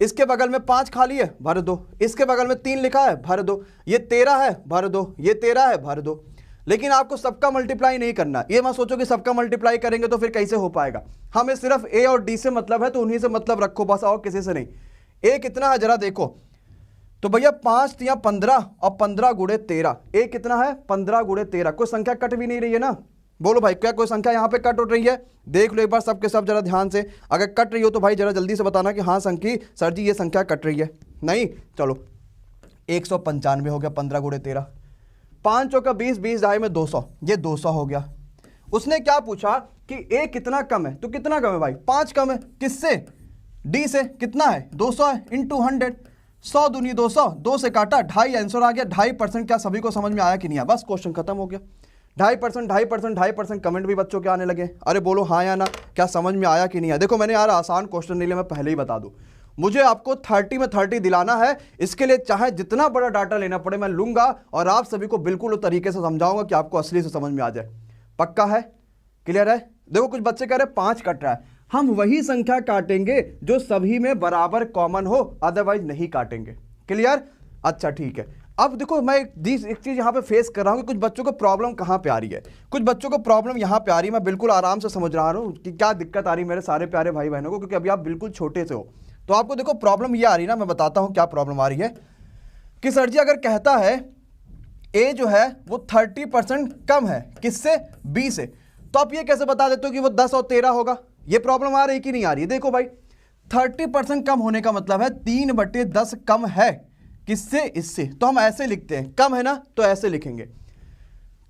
इसके बगल में 5 खाली है, भर दो। इसके बगल में 3 लिखा है, भर दो। ये 13 है, भर दो। ये 13 है, भर दो। लेकिन आपको सबका मल्टीप्लाई नहीं करना। ये मत सोचो कि सबका मल्टीप्लाई करेंगे तो फिर कैसे हो पाएगा। हमें सिर्फ ए और डी से मतलब है, तो उन्हीं से मतलब रखो बस, और किसी से नहीं। ए कितना है जरा देखो, तो भैया 5 या 15 और 15 गुणे 13। ए कितना है? 15 गुणे 13। कोई संख्या कट भी नहीं रही है ना? बोलो भाई, क्या कोई संख्या यहाँ पे कट उठ रही है? देख लो एक बार सबके सब जरा ध्यान से। अगर कट रही हो तो भाई जरा जल्दी से बताना कि हाँ संकी सर जी ये संख्या कट रही है। नहीं, चलो 195 हो गया 15 गुणे 13। 5 चौका 20, 20 ढाई में 200, ये 200 हो गया। उसने क्या पूछा कि ए कितना कम है, तो कितना कम है भाई? 5 कम है। किससे? डी से। कितना है? 200 है, इंटू 100। 100 दूनी 200, 2 से काटा, 2.5 आंसर आ गया। 2.5%। क्या सभी को समझ में आया कि नहीं आया? बस क्वेश्चन खत्म हो गया। 2.5%, 2.5%, 2.5%। कमेंट भी बच्चों के आने लगे। अरे बोलो हाँ या ना, क्या समझ में आया कि नहीं आया? देखो मैंने यार आसान क्वेश्चन नहीं लिया, मैं पहले ही बता दूं। मुझे आपको 30 में 30 दिलाना है। इसके लिए चाहे जितना बड़ा डाटा लेना पड़े मैं लूंगा, और आप सभी को बिल्कुल उस तरीके से समझाऊंगा कि आपको असली से समझ में आ जाए। पक्का है? क्लियर है? देखो कुछ बच्चे कह रहे 5 कट रहा है, हम वही संख्या काटेंगे जो सभी में बराबर कॉमन हो, अदरवाइज नहीं काटेंगे। क्लियर? अच्छा ठीक है। अब देखो मैं एक चीज यहां पे फेस कर रहा हूं कि कुछ बच्चों को प्रॉब्लम कहां पे आ रही है। कुछ बच्चों को प्रॉब्लम यहां पे आ रही है, मैं बिल्कुल आराम से समझ रहा हूं कि क्या दिक्कत आ रही है मेरे सारे प्यारे भाई बहनों को, क्योंकि अभी आप बिल्कुल छोटे से हो। तो आपको देखो प्रॉब्लम ये आ रही है ना, मैं बताता हूं क्या प्रॉब्लम आ रही है कि सर जी अगर कहता है ए जो है वो 30% कम है किससे? बी से, तो आप ये कैसे बता देते हो कि वो 10 और 13 होगा? ये प्रॉब्लम आ रही कि नहीं आ रही है? देखो भाई 30% कम होने का मतलब है 3/10 कम है किससे? इससे। तो हम ऐसे लिखते हैं, कम है ना तो ऐसे लिखेंगे।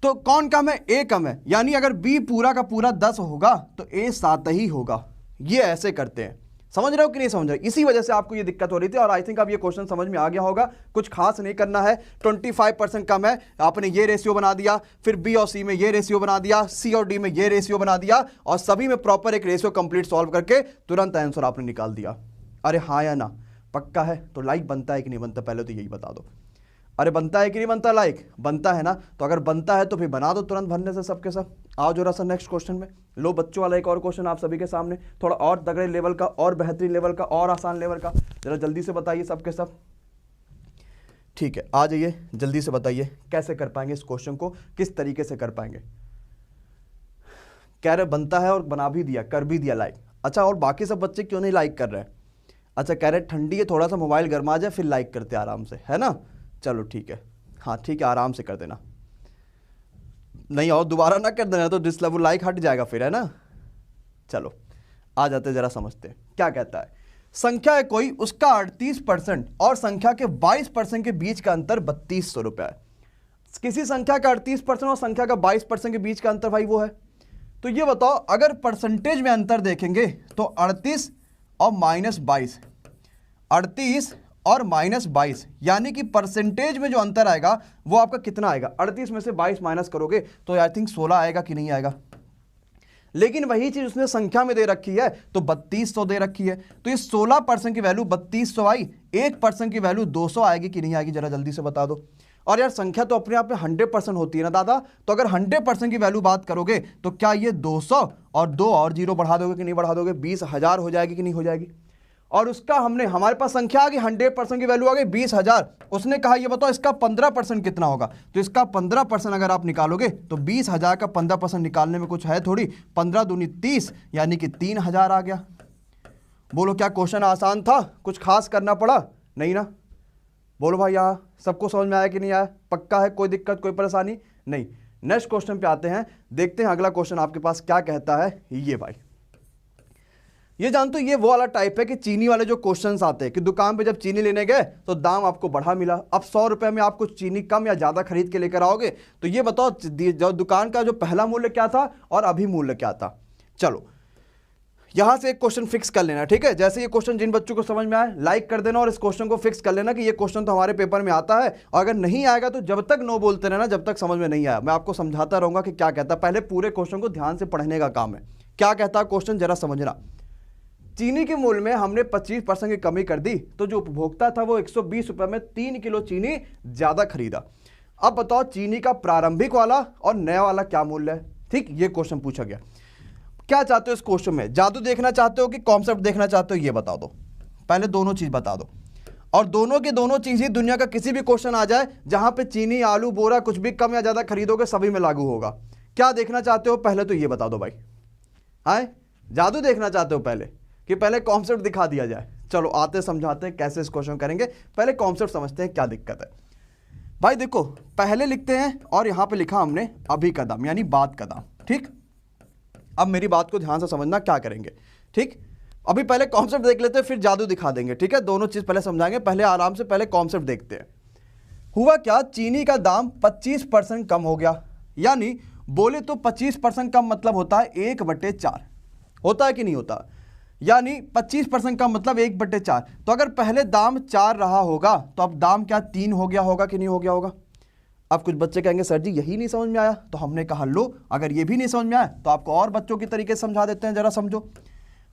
तो कौन कम है? ए कम है, यानी अगर बी पूरा का पूरा 10 होगा तो ए 7 ही होगा। ये ऐसे करते हैं। समझ रहे हो कि नहीं समझ रहे? इसी वजह से आपको ये दिक्कत हो रही थी, और आई थिंक अब ये क्वेश्चन समझ में आ गया होगा। कुछ खास नहीं करना है। 25% कम है, आपने ये रेशियो बना दिया, फिर बी और सी में ये रेशियो बना दिया, सी और डी में ये रेशियो बना दिया, और सभी में प्रॉपर एक रेशियो कंप्लीट सॉल्व करके तुरंत आंसर आपने निकाल दिया। अरे हाँ या ना? पक्का है? तो लाइक बनता है कि नहीं बनता, पहले तो यही बता दो। अरे बनता है कि नहीं बनता? लाइक बनता है ना? तो अगर बनता है तो फिर बना दो तुरंत भरने से सबके सब। आओ जरा सा नेक्स्ट क्वेश्चन में। लो बच्चों वाला एक और क्वेश्चन आप सभी के सामने, थोड़ा और तगड़े लेवल का, और बेहतरीन लेवल का, और आसान लेवल का। जरा जल्दी से बताइए सबके सब। ठीक है, आ जाइए जल्दी से बताइए कैसे कर पाएंगे इस क्वेश्चन को, किस तरीके से कर पाएंगे। कह रहे बनता है और बना भी दिया, कर भी दिया लाइक। अच्छा, और बाकी सब बच्चे क्यों नहीं लाइक कर रहे हैं? अच्छा, कह रहे ठंडी है, थोड़ा सा मोबाइल गर्मा जाए फिर लाइक करते आराम से, है ना? चलो ठीक है, हाँ ठीक है, आराम से कर देना। नहीं और दोबारा ना कर देना तो डिसलेबल लाइक हट जाएगा फिर, है ना? चलो आ जाते जरा समझते हैं क्या कहता है। संख्या है कोई, उसका 38% और संख्या के 22% के बीच का अंतर 3200 रुपया है। किसी संख्या का 38% और संख्या का 22% के बीच का अंतर भाई वो है। तो ये बताओ, अगर परसेंटेज में अंतर देखेंगे तो 38 और -22, 38 और -22, यानी कि परसेंटेज में जो अंतर आएगा वो आपका कितना आएगा? 38 में से 22 माइनस करोगे तो आई थिंक 16 आएगा कि नहीं आएगा? लेकिन वही चीज उसने संख्या में दे रखी है तो 3200 दे रखी है, तो ये 16% की वैल्यू 3200 आई, 1% की वैल्यू 200 आएगी कि नहीं आएगी? जरा जल्दी से बता दो। और यार संख्या तो अपने आप में 100% होती है ना दादा, तो अगर 100% की वैल्यू बात करोगे तो क्या ये 200 और 2 और 0 बढ़ा दोगे कि नहीं बढ़ा दोगे? 20,000 हो जाएगी कि नहीं हो जाएगी? और उसका हमारे पास संख्या आ गई, 100% की वैल्यू आ गई 20,000। उसने कहा ये बताओ इसका 15% कितना होगा? तो इसका 15% अगर आप निकालोगे तो 20,000 का 15% निकालने में कुछ है थोड़ी, 15 दूनी 30, यानी कि 3,000 आ गया। बोलो क्या क्वेश्चन आसान था? कुछ खास करना पड़ा? नहीं ना? बोलो भाई, यहाँ सबको समझ में आया कि नहीं आया? पक्का है? कोई दिक्कत कोई परेशानी नहीं? नेक्स्ट क्वेश्चन पे आते हैं, देखते हैं अगला क्वेश्चन आपके पास क्या कहता है। ये भाई ये जानते हो, ये वो वाला टाइप है कि चीनी वाले जो क्वेश्चंस आते हैं कि दुकान पे जब चीनी लेने गए तो दाम आपको बढ़ा मिला, अब 100 रुपए में आपको चीनी कम या ज्यादा खरीद के लेकर आओगे, तो ये बताओ जो दुकान का जो पहला मूल्य क्या था और अभी मूल्य क्या था। चलो यहां से एक क्वेश्चन फिक्स कर लेना, ठीक है? जैसे ये क्वेश्चन जिन बच्चों को समझ में आए लाइक कर देना, और इस क्वेश्चन को फिक्स कर लेना कि ये क्वेश्चन तो हमारे पेपर में आता है, और अगर नहीं आएगा तो जब तक नो बोलते रहना, जब तक समझ में नहीं आया। मैं आपको समझाता रहूंगा कि क्या कहता है। पहले पूरे क्वेश्चन को ध्यान से पढ़ने का काम है। क्या कहता है क्वेश्चन, जरा समझना। चीनी के मूल्य में हमने 25% की कमी कर दी, तो जो उपभोक्ता था वो 120 रुपए में 3 किलो चीनी ज्यादा खरीदा। अब बताओ चीनी का प्रारंभिक वाला और नया वाला क्या मूल्य है? ठीक, ये क्वेश्चन पूछा गया। क्या चाहते हो इस क्वेश्चन में? जादू देखना चाहते हो कि कॉन्सेप्ट देखना चाहते हो? ये बता दो, पहले दोनों चीज बता दो। और दोनों की दोनों चीज ही दुनिया का किसी भी क्वेश्चन आ जाए जहां पे चीनी, आलू, बोरा कुछ भी कम या ज्यादा खरीदोगे सभी में लागू होगा। क्या देखना चाहते हो पहले तो ये बता दो भाई। आए जादू देखना चाहते हो पहले कि पहले कॉन्सेप्ट दिखा दिया जाए? चलो आते समझाते हैं कैसे इस क्वेश्चन करेंगे। पहले कॉन्सेप्ट समझते हैं क्या दिक्कत है। भाई देखो पहले लिखते हैं, और यहां पे लिखा हमने अभी का दाम यानी बाद का दाम। ठीक, अब मेरी बात को ध्यान से समझना क्या करेंगे। ठीक, अभी पहले कॉन्सेप्ट देख लेते हैं फिर जादू दिखा देंगे। ठीक है, दोनों चीज पहले समझाएंगे, पहले आराम से पहले कॉन्सेप्ट देखते हैं। हुआ क्या, चीनी का दाम 25% कम हो गया, यानी बोले तो 25% कम मतलब होता है 1/4, होता है कि नहीं होता? यानी 25% का मतलब 1/4। तो अगर पहले दाम 4 रहा होगा तो अब दाम क्या 3 हो गया होगा कि नहीं हो गया होगा? अब कुछ बच्चे कहेंगे सर जी यही नहीं समझ में आया, तो हमने कहा लो अगर ये भी नहीं समझ में आया तो आपको और बच्चों की तरीके से समझा देते हैं, जरा समझो।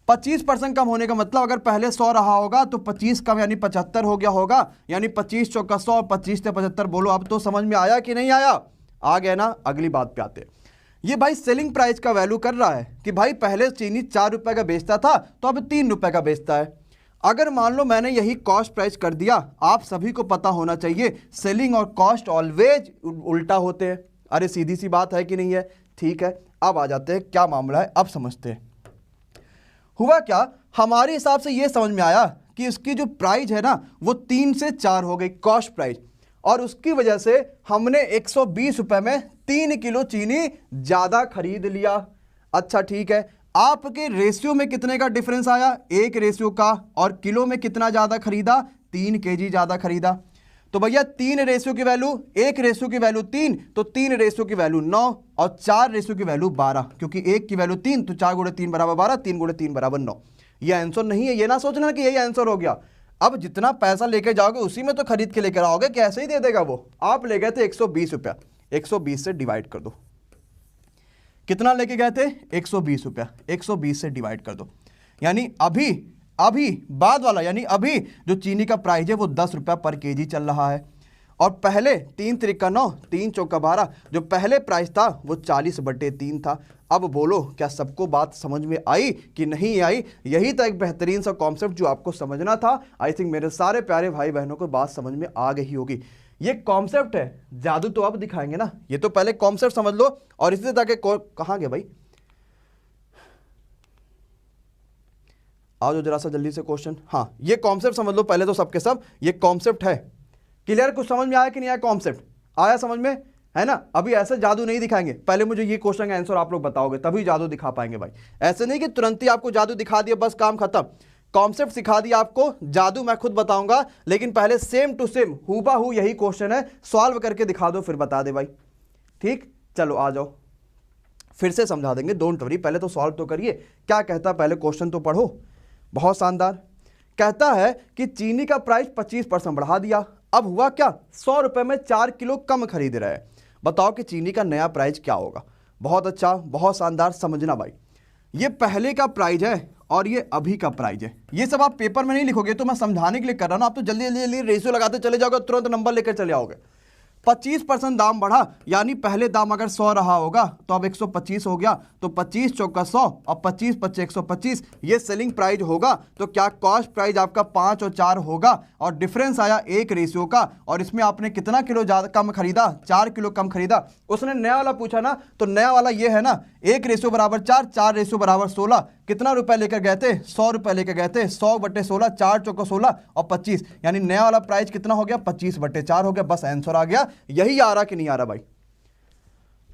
25% कम होने का मतलब अगर पहले 100 रहा होगा तो 25 कम यानी 75 हो गया होगा, यानी 25 चौका 100, 25 से 75। बोलो अब तो समझ में आया कि नहीं आया? आ गया ना? अगली बात पे आते हैं। ये भाई सेलिंग प्राइस का वैल्यू कर रहा है कि भाई पहले चीनी 4 रुपए का बेचता था तो अब 3 रुपए का बेचता है। अगर मान लो मैंने यही कॉस्ट प्राइस कर दिया, आप सभी को पता होना चाहिए सेलिंग और कॉस्ट ऑलवेज उल्टा होते हैं। अरे सीधी सी बात है कि नहीं है? ठीक है, अब आ जाते हैं क्या मामला है, अब समझते हैं। हुआ क्या, हमारे हिसाब से ये समझ में आया कि इसकी जो प्राइस है ना वो 3 से 4 हो गई कॉस्ट प्राइस, और उसकी वजह से हमने 120 रुपए में 3 किलो चीनी ज्यादा खरीद लिया। अच्छा ठीक है, आपके रेशियो में कितने का डिफरेंस आया? 1 रेशियो का। और किलो में कितना ज्यादा खरीदा? 3 केजी ज्यादा खरीदा। तो भैया 3 रेशियो की वैल्यू, 1 रेशियो की वैल्यू 3, तो 3 रेशियो की वैल्यू 9 और 4 रेशियो की वैल्यू 12, क्योंकि 1 की वैल्यू 3 तो 4 गुणे 3 बराबर 12, 3 गुणे 3 बराबर 9। ये आंसर नहीं है, ये ना सोचना कि यही आंसर हो गया। अब जितना पैसा लेके जाओगे उसी में तो खरीद के लेकर आओगे, कैसे ही दे देगा वो। आप ले गए थे 120 रुपया, 120 से डिवाइड कर दो। कितना लेके गए थे? 120 रुपया, 120 से डिवाइड कर दो। यानी अभी बाद वाला, यानी अभी जो चीनी का प्राइस है वो 10 रुपया पर केजी चल रहा है। और पहले 3 त्रिका 9, 3 चौका 12, जो पहले प्राइस था वो 40/3 था। अब बोलो क्या सबको बात समझ में आई कि नहीं आई? यही था एक बेहतरीन सा कॉन्सेप्ट जो आपको समझना था। आई थिंक मेरे सारे प्यारे भाई बहनों को बात समझ में आ गई होगी। ये कॉन्सेप्ट है, जादू तो अब दिखाएंगे ना। ये तो पहले कॉन्सेप्ट समझ लो और इसी तरह के कहां गए भाई? आओ जरा सा जल्दी से क्वेश्चन। हाँ, ये कॉन्सेप्ट समझ लो पहले तो सबके सब। ये कॉन्सेप्ट है क्लियर? कुछ समझ में आया कि नहीं आया? कॉन्सेप्ट आया समझ में, है ना? अभी ऐसे जादू नहीं दिखाएंगे, पहले मुझे ये क्वेश्चन का आंसर आप लोग बताओगे तभी जादू दिखा पाएंगे भाई। ऐसे नहीं कि तुरंत ही आपको जादू दिखा दिया बस काम खत्म। कॉन्सेप्ट सिखा दिया आपको, जादू मैं खुद बताऊंगा, लेकिन पहले सेम टू सेम हूबहू यही क्वेश्चन है, सॉल्व करके दिखा दो फिर बता दे भाई। ठीक, चलो आ जाओ, फिर से समझा देंगे, डोंट वरी। पहले तो सॉल्व तो करिए। क्या कहता है पहले क्वेश्चन तो पढ़ो। बहुत शानदार। कहता है कि चीनी का प्राइस 25% बढ़ा दिया। अब हुआ क्या? 100 रुपए में 4 किलो कम खरीद रहे हैं। बताओ कि चीनी का नया प्राइस क्या होगा? बहुत अच्छा, बहुत शानदार। समझना भाई, ये पहले का प्राइस है और ये अभी का प्राइस है। ये सब आप पेपर में नहीं लिखोगे, तो मैं समझाने के लिए कर रहा हूं ना। आप तो जल्दी जल्दी रेशियो लगाते चले जाओगे, तुरंत नंबर लेकर चले आओगे। 25% दाम बढ़ा, यानी पहले दाम अगर 100 रहा होगा तो अब 125 हो गया। तो 25 चौका 100 और 25 25 125, ये सेलिंग प्राइस होगा। तो क्या कॉस्ट प्राइस आपका 5 और 4 होगा? और डिफरेंस आया 1 रेशियो का, और इसमें आपने कितना किलो ज्यादा कम खरीदा? 4 किलो कम खरीदा। उसने नया वाला पूछा ना, तो नया वाला ये है ना, 1 रेशियो बराबर 4, 4 रेशियो बराबर 16। कितना रुपए लेकर गए थे? 100 रुपए लेकर गए थे। 100/16, 4 चौका 16 और 25, यानी नया वाला प्राइस कितना हो गया? 25/4 हो गया। बस आंसर आ गया। यही आ रहा कि नहीं आ रहा भाई?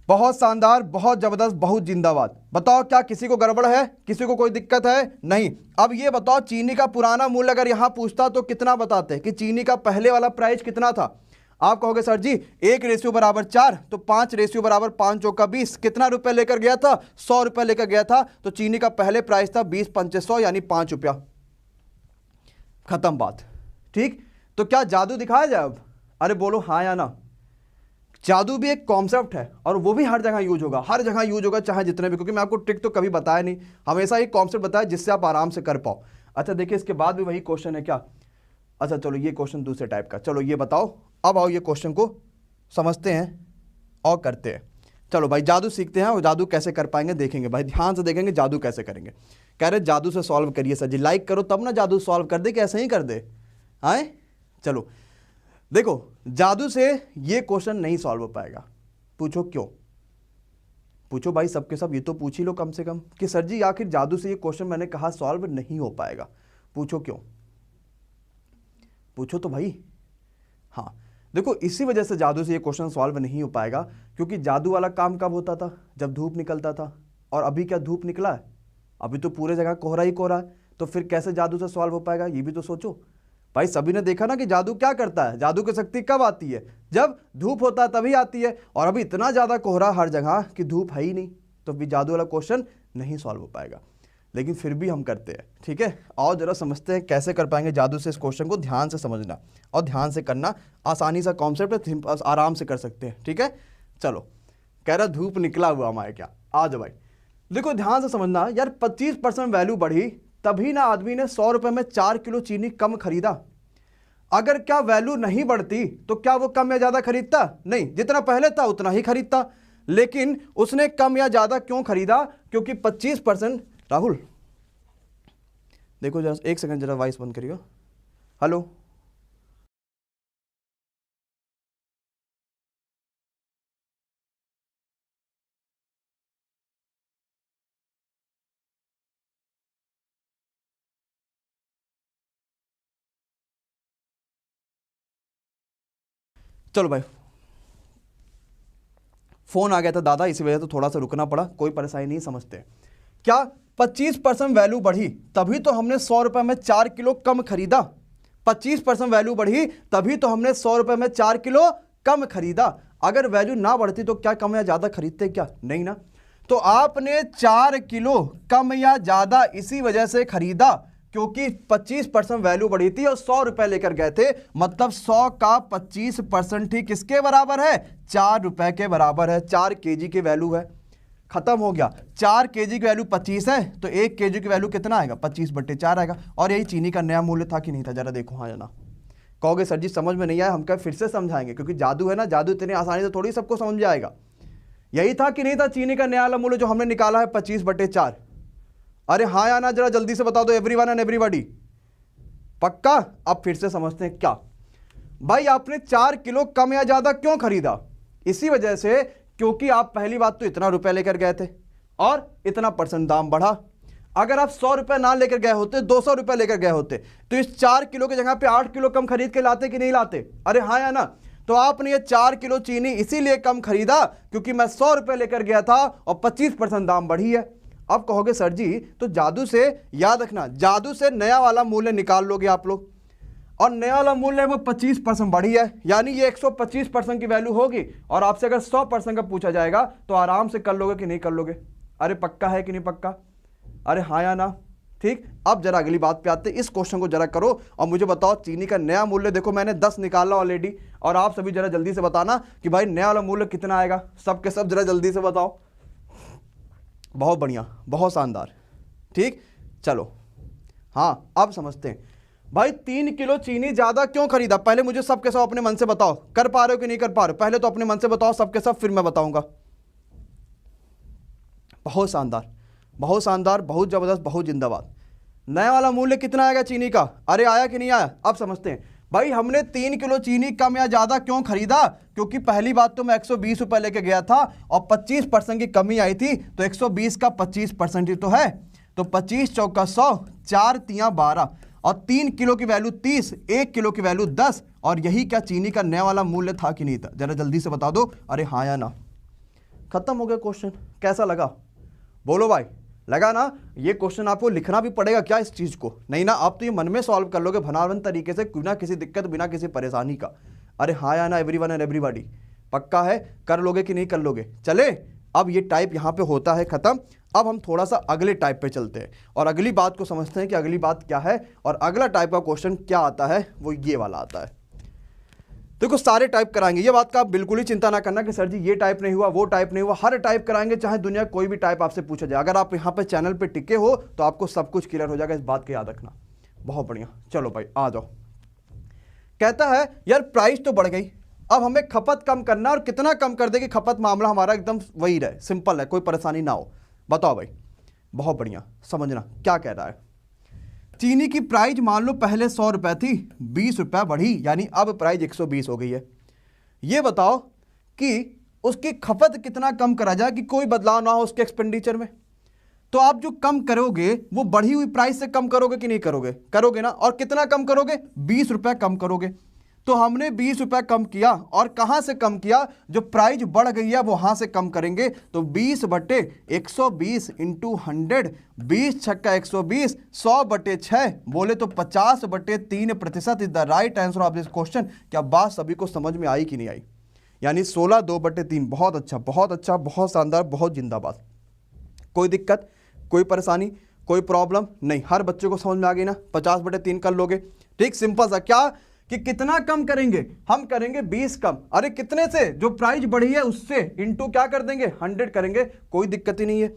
बहुत शानदार, बहुत जबरदस्त, बहुत जिंदाबाद। बताओ क्या किसी को गड़बड़ है? किसी को कोई दिक्कत है? नहीं। अब ये बताओ, चीनी का पुराना मूल्य अगर यहां पूछता तो कितना बताते कि चीनी का पहले वाला प्राइस कितना था? आप कहोगे सर जी 1 रेशियो बराबर 4, तो 5 रेशियो बराबर 5 चौका 20। कितना रुपए लेकर गया था? 100 रुपए लेकर गया था। तो चीनी का पहले प्राइस था 20 पंचे 100, यानी 5 रुपया। खत्म बात। ठीक, तो क्या जादू दिखाया जाए अब? अरे बोलो हाँ या ना। जादू भी एक कॉन्सेप्ट है और वो भी हर जगह यूज होगा, हर जगह यूज होगा, चाहे जितने भी, क्योंकि मैं आपको ट्रिक तो कभी बताया नहीं, हमेशा एक कॉन्सेप्ट बताया जिससे आप आराम से कर पाओ। अच्छा देखिए, इसके बाद भी वही क्वेश्चन है क्या? अच्छा चलो, ये क्वेश्चन दूसरे टाइप का। चलो ये बताओ, अब आओ ये क्वेश्चन को समझते हैं और करते हैं। चलो भाई, जादू सीखते हैं और जादू कैसे कर पाएंगे देखेंगे भाई, ध्यान से देखेंगे जादू कैसे करेंगे। कह रहे जादू से सॉल्व करिए सर जी, लाइक करो तब ना जादू सॉल्व कर दे, कैसे ही कर दे। आए चलो देखो, जादू से ये क्वेश्चन नहीं सॉल्व हो पाएगा। पूछो क्यों? पूछो भाई सबके सब, ये तो पूछ ही लो कम से कम कि सर जी आखिर जादू से ये क्वेश्चन मैंने कहा सॉल्व नहीं हो पाएगा। पूछो क्यों? पूछो तो भाई। हाँ देखो, इसी वजह से जादू से ये क्वेश्चन सॉल्व नहीं हो पाएगा, क्योंकि जादू वाला काम कब होता था? जब धूप निकलता था। और अभी क्या धूप निकला है? अभी तो पूरे जगह कोहरा ही कोहरा है। तो फिर कैसे जादू से सॉल्व हो पाएगा? ये भी तो सोचो भाई। सभी ने देखा ना कि जादू क्या करता है। जादू की शक्ति कब आती है? जब धूप होता है तभी आती है, और अभी इतना ज्यादा कोहरा हर जगह कि धूप है ही नहीं, तो भी जादू वाला क्वेश्चन नहीं सॉल्व हो पाएगा। लेकिन फिर भी हम करते हैं। ठीक है, और जरा समझते हैं कैसे कर पाएंगे जादू से इस क्वेश्चन को। ध्यान से समझना और ध्यान से करना, आसानी सा कॉन्सेप्ट है, आराम से कर सकते हैं। ठीक है, चलो। कह रहा धूप निकला हुआ हमारे क्या? आ जाओ भाई। देखो ध्यान से समझना यार, 25% वैल्यू बढ़ी तभी ना आदमी ने 100 रुपए में 4 किलो चीनी कम खरीदा। अगर क्या वैल्यू नहीं बढ़ती तो क्या वो कम या ज्यादा खरीदता? नहीं, जितना पहले था उतना ही खरीदता। लेकिन उसने कम या ज्यादा क्यों खरीदा? क्योंकि 25%। राहुल देखो जरा, एक सेकंड जरा वॉइस बंद करिएगा। हेलो, चलो भाई, फोन आ गया था दादा, इसी वजह से थोड़ा सा रुकना पड़ा, कोई परेशानी नहीं, समझते। क्या 25% वैल्यू बढ़ी तभी तो हमने 100 रुपए में 4 किलो कम खरीदा? 25% वैल्यू बढ़ी तभी तो हमने 100 रुपए में 4 किलो कम खरीदा। अगर वैल्यू ना बढ़ती तो क्या कम या ज्यादा खरीदते? क्या नहीं ना। तो आपने 4 किलो कम या ज्यादा इसी वजह से खरीदा क्योंकि 25% वैल्यू बढ़ी थी और 100 रुपए लेकर गए थे, मतलब 100 का 25% ही किसके बराबर है? 4 रुपए के बराबर है। 4 केजी की वैल्यू है, खत्म हो गया। 4 केजी की वैल्यू 25 है तो 1 केजी की वैल्यू कितना आएगा? 25/4 आएगा। और यही चीनी का नया मूल्य था कि नहीं था? जरा देखो, हाँ जाना। कहोगे सर जी समझ में नहीं आया, हम क्या फिर से समझाएंगे, क्योंकि जादू है ना, जादू इतनी आसानी से थोड़ी सबको समझ जाएगा। यही था कि नहीं था चीनी का नया मूल्य जो हमने निकाला है 25/4? अरे हाँ या ना, जरा जल्दी से बता दो एवरीवन एंड एवरीबॉडी। पक्का? अब फिर से समझते हैं। क्या भाई, आपने 4 किलो कम या ज्यादा क्यों खरीदा? इसी वजह से क्योंकि आप पहली बात तो इतना रुपए लेकर गए थे और इतना % दाम बढ़ा। अगर आप 100 रुपए ना लेकर गए होते, 200 रुपए लेकर गए होते, तो इस 4 किलो की जगह पे 8 किलो कम खरीद के लाते कि नहीं लाते? अरे हाँ या ना। तो आपने ये 4 किलो चीनी इसीलिए कम खरीदा क्योंकि मैं 100 रुपए लेकर गया था और 25% दाम बढ़ी है। अब कहोगे सर जी तो जादू से, याद रखना, जादू से नया वाला मूल्य निकाल लोगे आप लोग, और नया वाला मूल्य वो 25% बढ़ी है, यानी ये 125% की वैल्यू होगी। और आपसे अगर 100% का पूछा जाएगा तो आराम से कर लोगे कि नहीं कर लोगे? अरे पक्का है कि नहीं पक्का? अरे हाँ या ना? ठीक। अब जरा अगली बात पे आते, इस क्वेश्चन को जरा करो और मुझे बताओ चीनी का नया मूल्य। देखो मैंने 10 निकाला ऑलरेडी, और आप सभी जरा जल्दी से बताना कि भाई नया वाला मूल्य कितना आएगा। सबके सब जरा जल्दी से बताओ। बहुत बढ़िया, बहुत शानदार। ठीक, चलो हाँ अब समझते हैं। भाई 3 किलो चीनी ज्यादा क्यों खरीदा? पहले मुझे सबके सब अपने मन से बताओ, कर पा रहे हो कि नहीं कर पा रहे हो? पहले तो अपने मन से बताओ सबके सब, फिर मैं बताऊंगा। बहुत शानदार, बहुत शानदार, बहुत जबरदस्त, बहुत जिंदाबाद। नया वाला मूल्य कितना आएगा चीनी का? अरे आया कि नहीं आया? अब समझते हैं। भाई हमने 3 किलो चीनी कम या ज्यादा क्यों खरीदा? क्योंकि पहली बात तो मैं 120 रुपए लेके गया था और 25% की कमी आई थी, तो 120 का 25% ही तो है, तो 25 चौका 100, 4 तियां 12, और 3 किलो की वैल्यू 30, 1 किलो की वैल्यू 10। और यही क्या चीनी का नया वाला मूल्य था कि नहीं था? जरा जल्दी से बता दो। अरे हाँ या ना? खत्म हो गया क्वेश्चन। कैसा लगा? बोलो भाई, लगा ना? ये क्वेश्चन आपको लिखना भी पड़ेगा क्या इस चीज को? नहीं ना, आप तो ये मन में सॉल्व कर लोगे भनावन तरीके से, बिना किसी दिक्कत, बिना किसी परेशानी का। अरे हाँ या ना एवरीवन एंड एवरीबॉडी? पक्का है? कर लोगे कि नहीं कर लोगे? चले, अब ये टाइप यहाँ पे होता है खत्म। अब हम थोड़ा सा अगले टाइप पे चलते हैं और अगली बात को समझते हैं कि अगली बात क्या है, और अगला टाइप का क्वेश्चन क्या आता है, वो ये वाला आता है। देखो सारे टाइप कराएंगे, ये बात का आप बिल्कुल ही चिंता ना करना कि सर जी ये टाइप नहीं हुआ, वो टाइप नहीं हुआ, हर टाइप कराएंगे, चाहे दुनिया कोई भी टाइप आपसे पूछा जाए। अगर आप यहाँ पे चैनल पे टिके हो तो आपको सब कुछ क्लियर हो जाएगा, इस बात का याद रखना। बहुत बढ़िया, चलो भाई आ जाओ। कहता है यार प्राइस तो बढ़ गई, अब हमें खपत कम करना, और कितना कम कर दे कि खपत मामला हमारा एकदम वही रहे, सिंपल है, कोई परेशानी ना हो। बताओ भाई। बहुत बढ़िया, समझना क्या कह रहा है। चीनी की प्राइस मान लो पहले 100 रुपए थी, 20 रुपए बढ़ी, यानी अब प्राइस 120 हो गई है। ये बताओ कि उसकी खपत कितना कम करा जाए कि कोई बदलाव ना हो उसके एक्सपेंडिचर में। तो आप जो कम करोगे वो बढ़ी हुई प्राइस से कम करोगे कि नहीं करोगे? करोगे ना। और कितना कम करोगे? 20 रुपए कम करोगे। तो हमने 20 रुपए कम किया, और कहां से कम किया? जो प्राइस बढ़ गई है वहां से कम करेंगे। तो 20/120 इंटू 100, 20 छक्का 120, 100/6 बोले तो 50/3% is the right answer of this question. क्या बात सभी को समझ में आई कि नहीं आई? यानी 16 2/3। बहुत अच्छा, बहुत अच्छा, बहुत शानदार, बहुत जिंदाबाद। कोई दिक्कत, कोई परेशानी, कोई प्रॉब्लम नहीं? हर बच्चे को समझ में आ गई ना? 50/3 कर लोगे। ठीक, सिंपल सा। क्या कि कितना कम करेंगे? हम करेंगे 20 कम। अरे कितने से? जो प्राइस बढ़ी है उससे, इंटू क्या कर देंगे? 100 करेंगे, कोई दिक्कत ही नहीं है।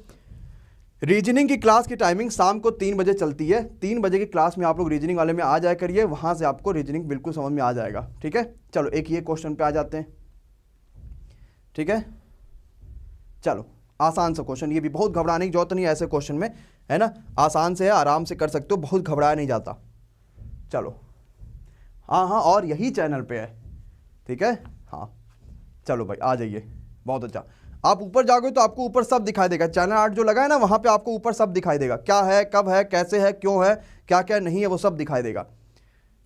रीजनिंग की क्लास की टाइमिंग शाम को 3 बजे चलती है। 3 बजे की क्लास में आप लोग रीजनिंग वाले में आ जाया करिए, वहां से आपको रीजनिंग बिल्कुल समझ में आ जाएगा। ठीक है, चलो एक ये क्वेश्चन पे आ जाते हैं। ठीक है, चलो आसान सा क्वेश्चन, ये भी बहुत घबराने की जरूरत नहीं है ऐसे क्वेश्चन में, है ना, आसान से है, आराम से कर सकते हो, बहुत घबराया नहीं जाता। चलो हाँ हाँ, और यही चैनल पे है, ठीक है, हाँ चलो भाई आ जाइए, बहुत अच्छा। आप ऊपर जाओगे तो आपको ऊपर सब दिखाई देगा, चैनल 8 जो लगा है ना वहाँ पे आपको ऊपर सब दिखाई देगा, क्या है, कब है, कैसे है, क्यों है, क्या क्या नहीं है, वो सब दिखाई देगा,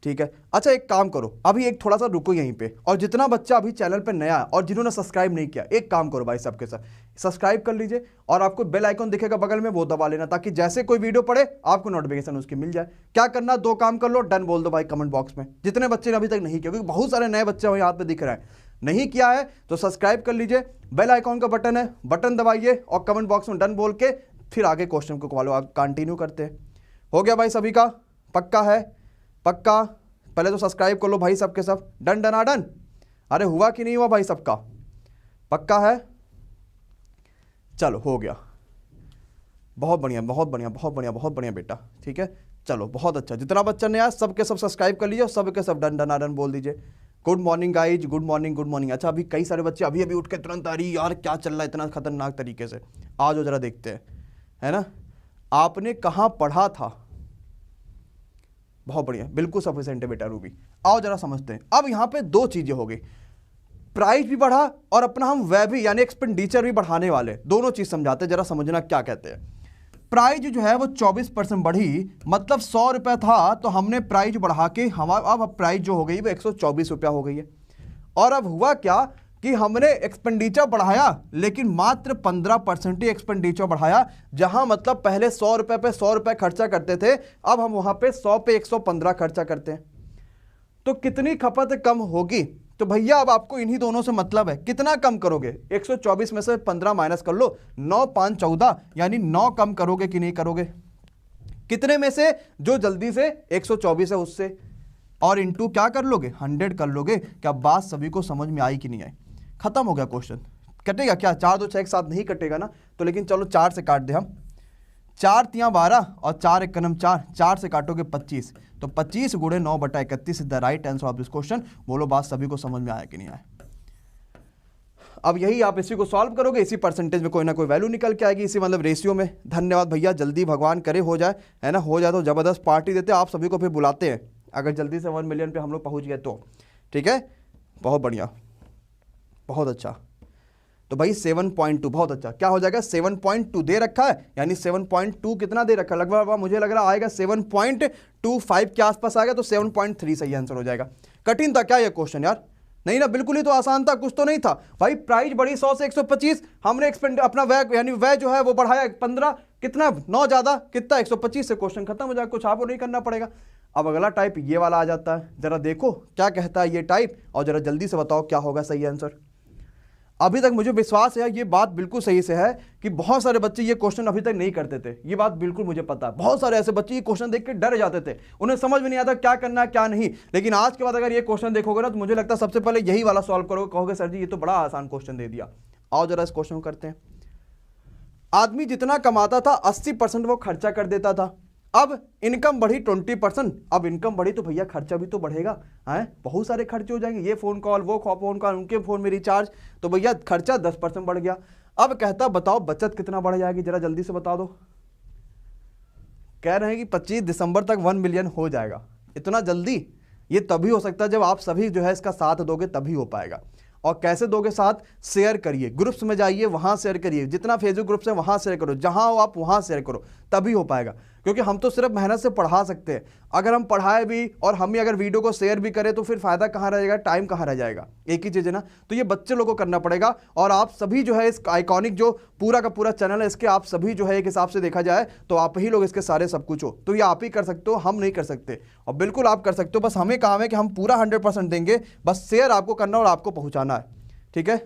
ठीक है। अच्छा एक काम करो, अभी एक थोड़ा सा रुको यहीं पे, और जितना बच्चा अभी चैनल पे नया है और जिन्होंने सब्सक्राइब नहीं किया, एक काम करो भाई सबके साथ सब्सक्राइब कर लीजिए, और आपको बेल आइकन दिखेगा बगल में, वो दबा लेना, ताकि जैसे कोई वीडियो पड़े आपको नोटिफिकेशन उसकी मिल जाए। क्या करना, 2 काम कर लो, डन बोल दो भाई कमेंट बॉक्स में, जितने बच्चे ने अभी तक नहीं किया, क्योंकि बहुत सारे नए बच्चे यहाँ पे दिख रहे हैं, नहीं किया है तो सब्सक्राइब कर लीजिए, बेल आइकॉन का बटन है, बटन दबाइए और कमेंट बॉक्स में डन बोल के फिर आगे क्वेश्चन को फॉलो कंटिन्यू करते हैं। हो गया भाई सभी का, पक्का है, पक्का, पहले तो सब्सक्राइब कर लो भाई सबके सब, डन डना डन, अरे हुआ कि नहीं हुआ भाई सबका, पक्का है, चलो हो गया, बहुत बढ़िया बहुत बढ़िया बहुत बढ़िया बहुत बढ़िया बेटा, ठीक है, चलो बहुत अच्छा, जितना बच्चा ने आया सबके सब सब्सक्राइब कर लीजिए और सबके सब डन डना डन बोल दीजिए। Good morning guys, good morning good morning. अच्छा अभी कई सारे बच्चे अभी अभी उठ के तुरंत आ रही यार क्या चल रहा है इतना खतरनाक तरीके से, आ जाओ जरा देखते हैं, है ना, आपने कहाँ पढ़ा था, बहुत बढ़िया, बिल्कुल सफिशिएंट है बेटा रूबी, आओ जरा समझते हैं। अब यहाँ पे 2 चीजें हो गई, प्राइस भी बढ़ा और अपना हम व्यय भी यानी एक्सपेंडिचर भी बढ़ाने वाले, दोनों चीज समझाते हैं, जरा समझना क्या कहते हैं। प्राइस जो है वो 24% बढ़ी, मतलब 100 रुपये था तो हमने प्राइस बढ़ा के हमारा अब प्राइस जो हो गई वो 124 रुपया हो गई है। और अब हुआ क्या कि हमने एक्सपेंडिचर बढ़ाया लेकिन मात्र 15% ही एक्सपेंडिचर बढ़ाया, जहां मतलब पहले 100 रुपये पे 100 रुपये खर्चा करते थे, अब हम वहां पे 100 पे 115 खर्चा करते हैं, तो कितनी खपत कम होगी। तो भैया अब आपको इन्हीं दोनों से मतलब है, कितना कम करोगे, 124 में से 15 माइनस कर लो, 9 5 14, यानी 9 कम करोगे कि नहीं करोगे, कितने में से, जो जल्दी से 124 है उससे, और इंटू क्या कर लोगे, 100 कर लोगे। क्या बात सभी को समझ में आई कि नहीं आई, खत्म हो गया क्वेश्चन। कटेगा क्या, 4 2 6 एक साथ नहीं कटेगा ना, तो लेकिन चलो 4 से काट दे हम, 4 3 12 और 4 1 4, 4 से काटोगे 25, तो 25 गुणे 9/31 is the right answer of this question. बोलो बात सभी को समझ में आया कि नहीं आया। अब यही आप इसी को सॉल्व करोगे, इसी परसेंटेज में कोई ना कोई वैल्यू निकल के आएगी, इसी मतलब रेशियो में। धन्यवाद भैया, जल्दी भगवान करे हो जाए, है ना, हो जाए तो जबरदस्त पार्टी देते, आप सभी को फिर बुलाते हैं अगर जल्दी से 1 मिलियन पे हम लोग पहुंच गए तो, ठीक है, बहुत बढ़िया, बहुत अच्छा। तो भाई 7.2 बहुत अच्छा, क्या हो जाएगा, 7.2 दे रखा है, यानी 7.2 कितना दे रखा है, लगभग मुझे लग रहा आएगा 7.25 के आसपास आएगा, तो 7.3 सही आंसर हो जाएगा। कठिन था क्या ये क्वेश्चन यार, नहीं ना, बिल्कुल ही तो आसान था, कुछ तो नहीं था भाई। प्राइस बढ़ी 100 से 125, हमने एक्सपेंड अपना व्यय यानी व्यय जो है वो बढ़ाया 15, कितना 9 ज्यादा कितना 125 से क्वेश्चन खत्म हो जाएगा, कुछ आपको नहीं करना पड़ेगा। अब अगला टाइप ये वाला आ जाता है, जरा देखो क्या कहता है ये टाइप, और जरा जल्दी से बताओ क्या होगा सही आंसर। अभी तक मुझे विश्वास है ये बात बिल्कुल सही से है कि बहुत सारे बच्चे ये क्वेश्चन अभी तक नहीं करते थे, ये बात बिल्कुल मुझे पता है। बहुत सारे ऐसे बच्चे ये क्वेश्चन देख के डर जाते थे, उन्हें समझ में नहीं आता क्या करना है क्या नहीं, लेकिन आज के बाद अगर ये क्वेश्चन देखोगे ना तो मुझे लगता है सबसे पहले यही वाला सॉल्व करोगे, कहोगे सर जी ये तो बड़ा आसान क्वेश्चन दे दिया। आओ जरा इस क्वेश्चन को करते हैं। आदमी जितना कमाता था 80% वो खर्चा कर देता था, अब इनकम बढ़ी 20%, अब इनकम बढ़ी तो भैया खर्चा भी तो बढ़ेगा, है, बहुत सारे खर्चे हो जाएंगे, ये फोन कॉल वो फोन कॉल, उनके फोन में रिचार्ज, तो भैया खर्चा 10% बढ़ गया। अब कहता बताओ बचत कितना बढ़ जाएगी, जरा जल्दी से बता दो। कह रहे हैं कि 25 दिसंबर तक 1 मिलियन हो जाएगा, इतना जल्दी, ये तभी हो सकता है जब आप सभी जो है इसका साथ दोगे तभी हो पाएगा। और कैसे दोगे साथ, शेयर करिए, ग्रुप्स में जाइए वहां शेयर करिए, जितना फेसबुक ग्रुप्स है वहां शेयर करो, जहां हो आप वहां शेयर करो, तभी हो पाएगा। क्योंकि हम तो सिर्फ मेहनत से पढ़ा सकते हैं, अगर हम पढ़ाए भी और हम ही अगर वीडियो को शेयर भी करें तो फिर फायदा कहाँ रहेगा, टाइम कहाँ रह जाएगा, एक ही चीज़ है ना। तो ये बच्चे लोगों को करना पड़ेगा, और आप सभी जो है इस आइकॉनिक जो पूरा का पूरा चैनल है इसके आप सभी जो है एक हिसाब से देखा जाए तो आप ही लोग इसके सारे सब कुछ हो, तो ये आप ही कर सकते हो, हम नहीं कर सकते, और बिल्कुल आप कर सकते हो, बस हमें काम है कि हम पूरा 100% देंगे, बस शेयर आपको करना और आपको पहुंचाना है, ठीक है।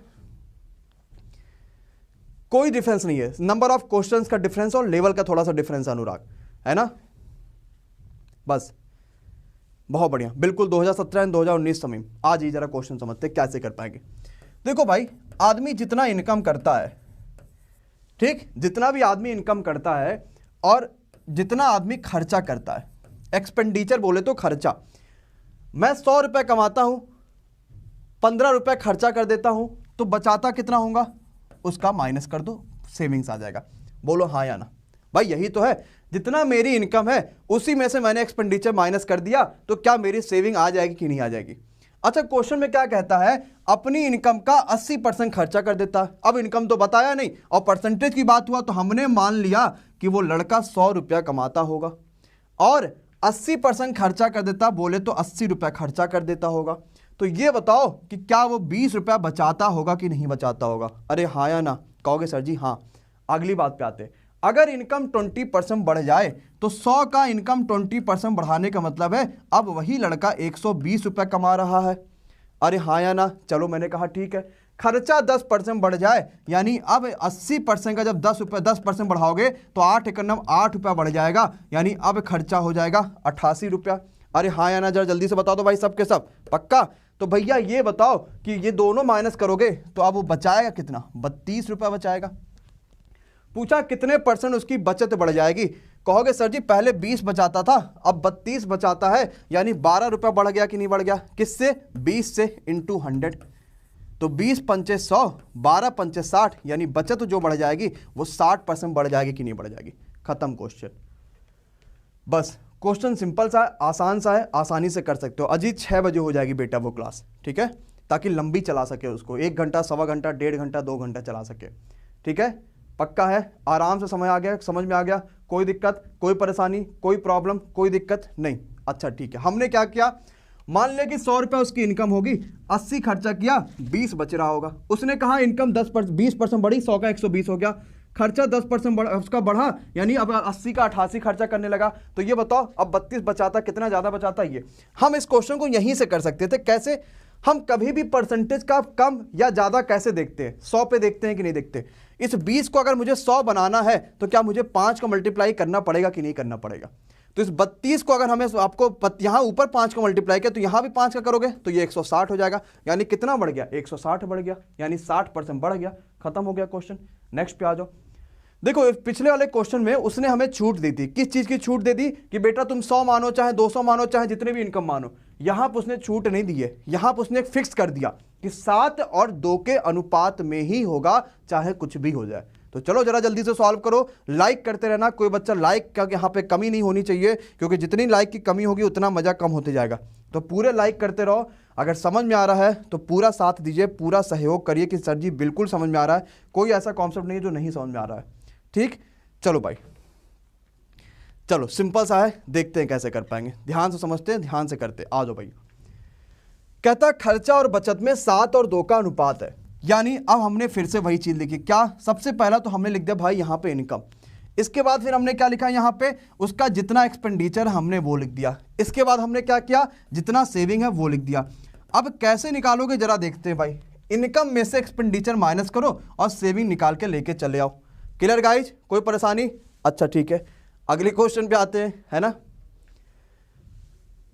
कोई डिफरेंस नहीं है, नंबर ऑफ क्वेश्चंस का डिफरेंस और लेवल का थोड़ा सा डिफरेंस अनुराग, है ना, बस बहुत बढ़िया, बिल्कुल 2017 एंड 2019 समय। आज ही जरा क्वेश्चन समझते कैसे कर पाएंगे। देखो भाई, आदमी जितना इनकम करता है, ठीक, जितना भी आदमी इनकम करता है और जितना आदमी खर्चा करता है, एक्सपेंडिचर बोले तो खर्चा, मैं 100 रुपए कमाता हूं, 15 रुपए खर्चा कर देता हूं, तो बचाता कितना होगा, उसका माइनस कर दो, सेविंग्स आ जाएगा। बोलो हाँ या ना। भाई यही तो है, जितना मेरी इनकम है उसी में से मैंने एक्सपेंडिचर माइनस कर दिया, तो क्या मेरी सेविंग आ जाएगी कि नहीं आ जाएगी। अच्छा, क्वेश्चन में क्या कहता है, अपनी इनकम का 80% खर्चा कर देता है। अब इनकम तो बताया नहीं और परसेंटेज की बात हुआ तो हमने मान लिया कि वो लड़का 100 रुपया कमाता होगा और 80% खर्चा कर देता, बोले तो 80 रुपया खर्चा कर देता होगा। तो ये बताओ कि क्या वो 20 रुपया बचाता होगा कि नहीं बचाता होगा। अरे हाँ या ना, कहोगे सर जी हाँ। अगली बात पे आते हैं, अगर इनकम 20% बढ़ जाए तो 100 का इनकम 20% बढ़ाने का मतलब है अब वही लड़का 120 रुपया कमा रहा है। अरे हाँ या ना, चलो मैंने कहा ठीक है। खर्चा 10% बढ़ जाए, यानी अब 80% का जब 10% बढ़ाओगे तो 8 एकम 8 रुपया बढ़ जाएगा, यानी अब खर्चा हो जाएगा 88 रुपया। अरे हाँ या ना, जरा जल्दी से बता दो भाई सब के सब, पक्का। तो भैया ये बताओ कि ये दोनों माइनस करोगे तो अब वो बचाएगा कितना, 32 रुपया बचाएगा। पूछा कितने % उसकी बचत बढ़ जाएगी, कहोगे सर जी पहले 20 बचाता था अब 32 बचाता है, यानी 12 रुपया बढ़ गया कि नहीं बढ़ गया। किससे, 20 से इंटू 100। तो 20 पंचे 100, 12 पंचे 60, यानी बचत जो बढ़ जाएगी वो 60% बढ़ जाएगी कि नहीं बढ़ जाएगी। खत्म क्वेश्चन। बस क्वेश्चन सिंपल सा है, आसान सा है, आसानी से कर सकते हो। अजीत 6 बजे हो जाएगी बेटा वो क्लास, ठीक है, ताकि लंबी चला सके उसको, 1 घंटा, सवा घंटा, 1.5 घंटा, 2 घंटा चला सके, ठीक है। पक्का है, आराम से समझ आ गया, समझ में आ गया, कोई दिक्कत, कोई परेशानी, कोई प्रॉब्लम, कोई दिक्कत नहीं। अच्छा ठीक है, हमने क्या किया, मान लिया कि 100 रुपया उसकी इनकम होगी, 80 खर्चा किया, 20 बच रहा होगा। उसने कहा इनकम 20% बढ़ी, 100 का 120 हो गया, खर्चा 10% उसका बढ़ा, यानी अब 80 का 88 खर्चा करने लगा। तो ये बताओ अब 32 बचाता, कितना ज़्यादा बचाता ये। हम इस क्वेश्चन को यहीं से कर सकते थे। कैसे, हम कभी भी परसेंटेज का कम या ज़्यादा कैसे देखते हैं, 100 पे देखते हैं कि नहीं देखते। इस 20 को अगर मुझे 100 बनाना है तो क्या मुझे 5 का मल्टीप्लाई करना पड़ेगा कि नहीं करना पड़ेगा। तो इस 32 को अगर हमें आपको यहाँ ऊपर 5 का मल्टीप्लाई किया तो यहाँ भी 5 का करोगे तो ये 160 हो जाएगा, यानी कितना बढ़ गया, 160 बढ़ गया, यानी 60% बढ़ गया। खत्म हो गया क्वेश्चन। नेक्स्ट पे आ जाओ। देखो पिछले वाले क्वेश्चन में उसने हमें छूट दी थी, किस चीज की छूट दे दी कि बेटा तुम 100 मानो चाहे 200 मानो चाहे जितने भी इनकम मानो। यहां पर उसने छूट नहीं दी है, यहां पर उसने फिक्स कर दिया कि 7 और 2 के अनुपात में ही होगा, चाहे कुछ भी हो जाए। तो चलो जरा जल्दी से सॉल्व करो, लाइक करते रहना। कोई बच्चा लाइक का यहाँ पे कमी नहीं होनी चाहिए, क्योंकि जितनी लाइक की कमी होगी उतना मजा कम होते जाएगा। तो पूरे लाइक करते रहो। अगर समझ में आ रहा है तो पूरा साथ दीजिए, पूरा सहयोग करिए कि सर जी बिल्कुल समझ में आ रहा है, कोई ऐसा कॉन्सेप्ट नहीं है जो नहीं समझ में आ रहा है। ठीक, चलो भाई, चलो सिंपल सा है, देखते हैं कैसे कर पाएंगे। ध्यान से समझते हैं, ध्यान से करते, आ जाओ भाई। कहता खर्चा और बचत में 7 और 2 का अनुपात है, यानी अब हमने फिर से वही चीज लिखी। क्या, सबसे पहला तो हमने लिख दिया भाई यहाँ पे इनकम, इसके बाद फिर हमने क्या लिखा यहाँ पे, उसका जितना एक्सपेंडिचर हमने वो लिख दिया। इसके बाद हमने क्या किया, जितना सेविंग है वो लिख दिया। अब कैसे निकालोगे जरा देखते हैं भाई। इनकम में से एक्सपेंडिचर माइनस करो और सेविंग निकाल के लेके चले आओ। क्लियर गाइज, कोई परेशानी। अच्छा ठीक है, अगले क्वेश्चन पे आते हैं, है ना।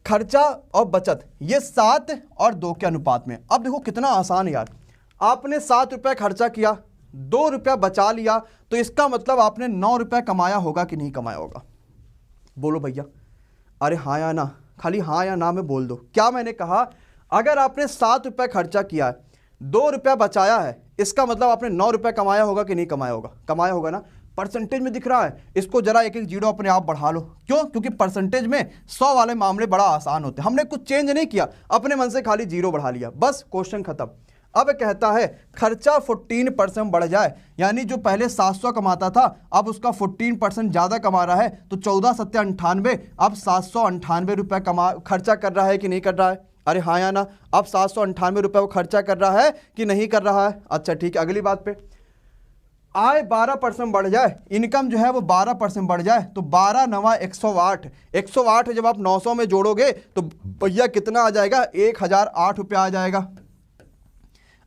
खर्चा और बचत ये 7 और 2 के अनुपात में। अब देखो कितना आसान है यार, आपने 7 रुपया खर्चा किया, 2 रुपया बचा लिया, तो इसका मतलब आपने 9 रुपया कमाया होगा कि नहीं कमाया होगा। बोलो भैया, अरे हाँ या ना, खाली हाँ या ना में बोल दो। क्या मैंने कहा, अगर आपने 7 रुपया खर्चा किया है, 2 रुपया बचाया है, इसका मतलब आपने 9 रुपया कमाया होगा कि नहीं कमाया होगा। कमाया होगा ना, परसेंटेज में दिख रहा है। इसको जरा एक एक जीरो अपने आप बढ़ा लो। क्यों, क्योंकि परसेंटेज में 100 वाले मामले बड़ा आसान होते हैं। हमने कुछ चेंज नहीं किया, अपने मन से खाली जीरो बढ़ा लिया, बस क्वेश्चन खत्म। अब कहता है खर्चा 14% बढ़ जाए, यानी जो पहले 700 कमाता था अब उसका 14% ज्यादा कमा रहा है, तो 14 सत्या 98, अब 798 रुपया खर्चा कर रहा है कि नहीं कर रहा है। अरे हाँ या ना, अब 798 रुपये वो खर्चा कर रहा है कि नहीं कर रहा है। अच्छा ठीक है, अगली बात पे, आय 12% बढ़ जाए, इनकम जो है वो 12% बढ़ जाए, तो 12 9 108, 108 जब आप 900 में जोड़ोगे तो भैया कितना आ जाएगा, 1008 रुपया आ जाएगा।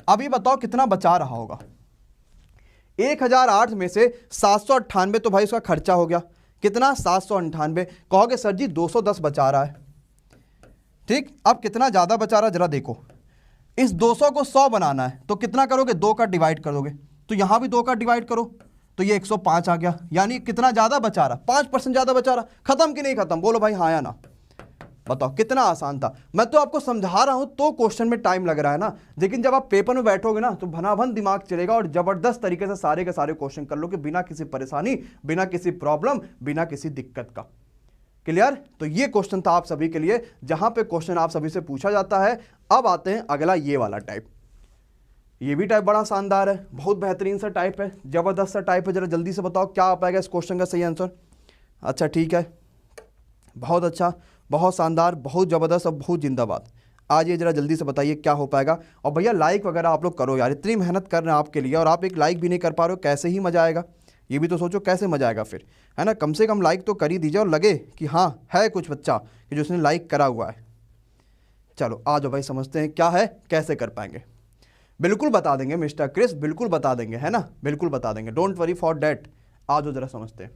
अभी बताओ कितना बचा रहा होगा। 1008 में से 798 तो भाई उसका खर्चा हो गया, कितना, 798। कहोगे सर जी 210 बचा रहा है। ठीक, अब कितना ज्यादा बचा रहा है जरा देखो। इस 200 को 100 बनाना है तो कितना करोगे, 2 का डिवाइड कर दोगे, तो यहां भी 2 का डिवाइड करो तो ये 105 आ गया, यानी कितना ज्यादा बचा रहा, 5% ज्यादा बचा रहा। खत्म कि नहीं खत्म, बोलो भाई हाँ या ना। बताओ कितना आसान था। मैं तो आपको समझा रहा हूं तो क्वेश्चन में टाइम लग रहा है ना, लेकिन जब आप पेपर में बैठोगे ना तो भनाभन दिमाग चलेगा और जबरदस्त तरीके से सारे के सारे क्वेश्चन कर लो कि बिना किसी परेशानी, बिना किसी प्रॉब्लम, बिना किसी दिक्कत का। क्लियर? तो ये क्वेश्चन था आप सभी के लिए, जहां पे क्वेश्चन आप सभी से पूछा जाता है। अब आते हैं अगला ये वाला टाइप। ये भी टाइप बड़ा शानदार है, बहुत बेहतरीन सा टाइप है, जबरदस्त सा टाइप है। जरा जल्दी से बताओ क्या आ पाएगा इस क्वेश्चन का सही आंसर। अच्छा ठीक है, बहुत अच्छा, बहुत शानदार, बहुत ज़बरदस्त और बहुत जिंदाबाद। आज ये जरा जल्दी से बताइए क्या हो पाएगा। और भैया लाइक वगैरह आप लोग करो यार, इतनी मेहनत कर रहे हैं आपके लिए और आप एक लाइक भी नहीं कर पा रहे हो, कैसे ही मज़ा आएगा। ये भी तो सोचो कैसे मज़ा आएगा फिर, है ना। कम से कम लाइक तो कर ही दीजिए और लगे कि हाँ है कुछ बच्चा कि जो उसने लाइक करा हुआ है। चलो आ जाओ भाई, समझते हैं क्या है, कैसे कर पाएंगे। बिल्कुल बता देंगे मिस्टर क्रिस, बिल्कुल बता देंगे, है ना, बिल्कुल बता देंगे, डोंट वरी फॉर डैट। आ जाओ जरा समझते हैं।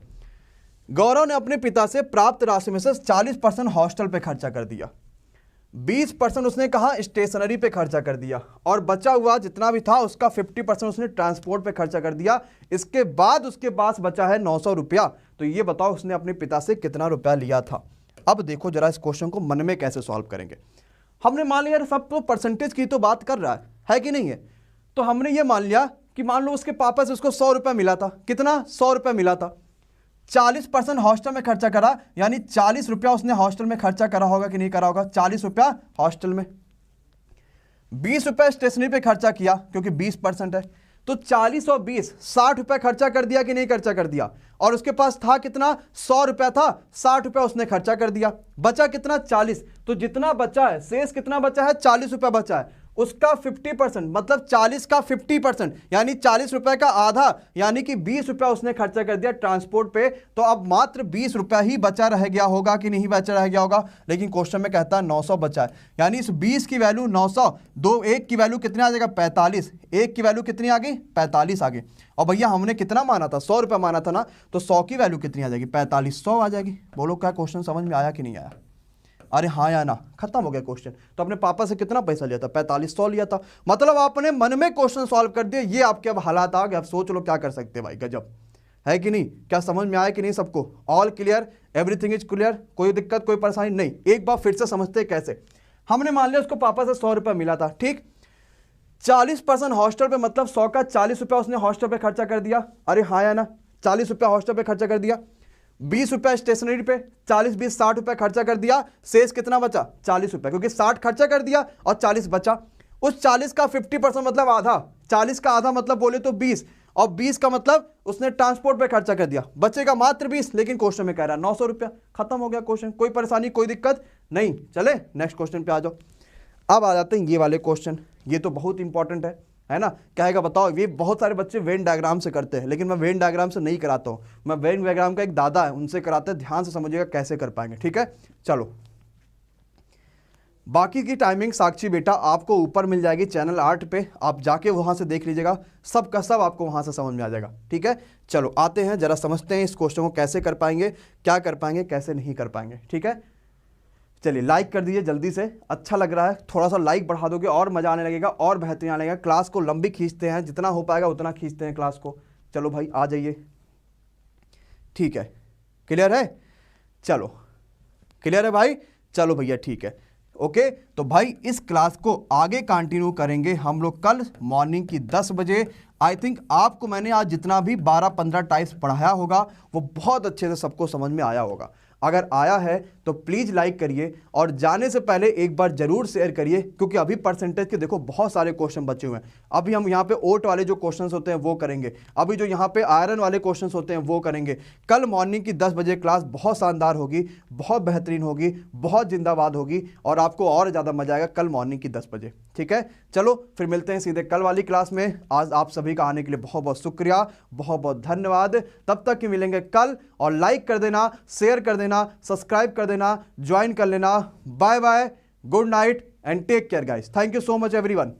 गौरव ने अपने पिता से प्राप्त राशि में से 40% हॉस्टल पे खर्चा कर दिया, 20% उसने कहा स्टेशनरी पे खर्चा कर दिया और बचा हुआ जितना भी था उसका 50% उसने ट्रांसपोर्ट पे खर्चा कर दिया। इसके बाद उसके पास बचा है 900 रुपया। तो ये बताओ उसने अपने पिता से कितना रुपया लिया था। अब देखो जरा इस क्वेश्चन को मन में कैसे सॉल्व करेंगे। हमने मान लिया सब तो परसेंटेज की तो बात कर रहा है कि नहीं है, तो हमने ये मान लिया कि मान लो उसके पापा से उसको 100 रुपया मिला था। कितना? 100 रुपया मिला था। 40% हॉस्टल में खर्चा करा, यानी 40 रुपया उसने हॉस्टल में खर्चा करा होगा कि नहीं करा होगा। 40 रुपया हॉस्टल में, 20 रुपया स्टेशनरी पे खर्चा किया क्योंकि 20% है, तो 40 और 20 60 रुपया खर्चा कर दिया कि नहीं खर्चा कर दिया। और उसके पास था कितना? 100 रुपया था, 60 रुपया उसने खर्चा कर दिया, बचा कितना? 40। तो जितना बचा है, शेष कितना बचा है? 40 रुपया बचा है। उसका 50% मतलब 40 का 50%, यानी 40 रुपए का आधा, यानी कि 20 रुपया उसने खर्चा कर दिया ट्रांसपोर्ट पे। तो अब मात्र 20 रुपया ही बचा रह गया होगा कि नहीं बचा रह गया होगा। लेकिन क्वेश्चन में कहता है 900 बचा है, यानी इस 20 की वैल्यू 900, दो एक की वैल्यू कितनी आ जाएगा? 45। एक की वैल्यू कितनी आ गई? 45 आ गई। और भैया हमने कितना माना था? 100 रुपया माना था ना, तो 100 की वैल्यू कितनी आ जाएगी? 45। 100 आ जाएगी। बोलो क्या क्वेश्चन समझ में आया कि नहीं आया? अरे हाँ या ना, खत्म हो गया क्वेश्चन। तो अपने पापा से कितना पैसा लिया था? 45। 100 लिया था, मतलब आपने मन में क्वेश्चन सॉल्व कर दिया। ये आपके अब हालात आ गए, अब सोच लो क्या कर सकते हैं भाई। गजब है कि नहीं? क्या समझ में आया कि नहीं सबको? All clear? Everything is clear? कोई दिक्कत, कोई परेशानी नहीं? एक बार फिर से समझते हैं कैसे। हमने मान लिया उसको पापा से 100 रुपया मिला था, ठीक। 40% हॉस्टल पे, मतलब 100 का 40 रुपया उसने हॉस्टल पे खर्चा कर दिया। अरे हाँ या ना, 40 रुपया हॉस्टल पे खर्चा कर दिया। 20 रुपया स्टेशनरी पे, 40 20 60 रुपया खर्चा कर दिया। शेष कितना बचा? 40 रुपया, क्योंकि 60 खर्चा कर दिया और 40 बचा। उस 40 का 50% मतलब आधा, 40 का आधा मतलब बोले तो 20, और 20 का मतलब उसने ट्रांसपोर्ट पे खर्चा कर दिया, बचेगा मात्र 20। लेकिन क्वेश्चन में कह रहा है 900 रुपया। खत्म हो गया क्वेश्चन, कोई परेशानी, कोई दिक्कत नहीं। चले नेक्स्ट क्वेश्चन पे आ जाओ। अब आ जाते हैं ये वाले क्वेश्चन, ये तो बहुत इंपॉर्टेंट है ना। कहेगा बताओ, ये बहुत सारे बच्चे वेन डायग्राम से करते हैं, लेकिन मैं वेन डायग्राम से नहीं कराता हूँ। मैं वेन डायग्राम का एक दादा है, उनसे कराते हैं। ध्यान से समझिएगा कैसे कर पाएंगे, ठीक है। चलो बाकी की टाइमिंग साक्षी बेटा आपको ऊपर मिल जाएगी चैनल 8 पे, आप जाके वहां से देख लीजिएगा, सब का सब आपको वहां से समझ में आ जाएगा, ठीक है। चलो आते हैं जरा समझते हैं इस क्वेश्चन को कैसे कर पाएंगे, क्या कर पाएंगे, कैसे नहीं कर पाएंगे, ठीक है। चलिए लाइक कर दीजिए जल्दी से, अच्छा लग रहा है, थोड़ा सा लाइक बढ़ा दोगे और मजा आने लगेगा और बेहतरीन आने लगेगा। क्लास को लंबी खींचते हैं, जितना हो पाएगा उतना खींचते हैं क्लास को। चलो भाई आ जाइए, ठीक है। क्लियर है? चलो क्लियर है भाई, चलो भैया ठीक है, ओके। तो भाई इस क्लास को आगे कंटिन्यू करेंगे हम लोग कल मॉर्निंग की 10 बजे। आई थिंक आपको मैंने आज जितना भी 12-15 टाइप्स पढ़ाया होगा वो बहुत अच्छे से सबको समझ में आया होगा। अगर आया है तो प्लीज़ लाइक करिए और जाने से पहले एक बार जरूर शेयर करिए, क्योंकि अभी परसेंटेज के देखो बहुत सारे क्वेश्चन बचे हुए हैं। अभी हम यहाँ पे ओट वाले जो क्वेश्चंस होते हैं वो करेंगे, अभी जो यहाँ पे आयरन वाले क्वेश्चंस होते हैं वो करेंगे। कल मॉर्निंग की 10 बजे क्लास बहुत शानदार होगी, बहुत बेहतरीन होगी, बहुत जिंदाबाद होगी और आपको और ज़्यादा मजा आएगा कल मॉर्निंग की 10 बजे, ठीक है। चलो फिर मिलते हैं सीधे कल वाली क्लास में। आज आप सभी का आने के लिए बहुत बहुत शुक्रिया, बहुत बहुत धन्यवाद। तब तक कि मिलेंगे कल, और लाइक कर देना, शेयर कर देना, सब्सक्राइब कर देना, ज्वाइन कर लेना। Bye bye, good night and take care guys. Thank you so much everyone.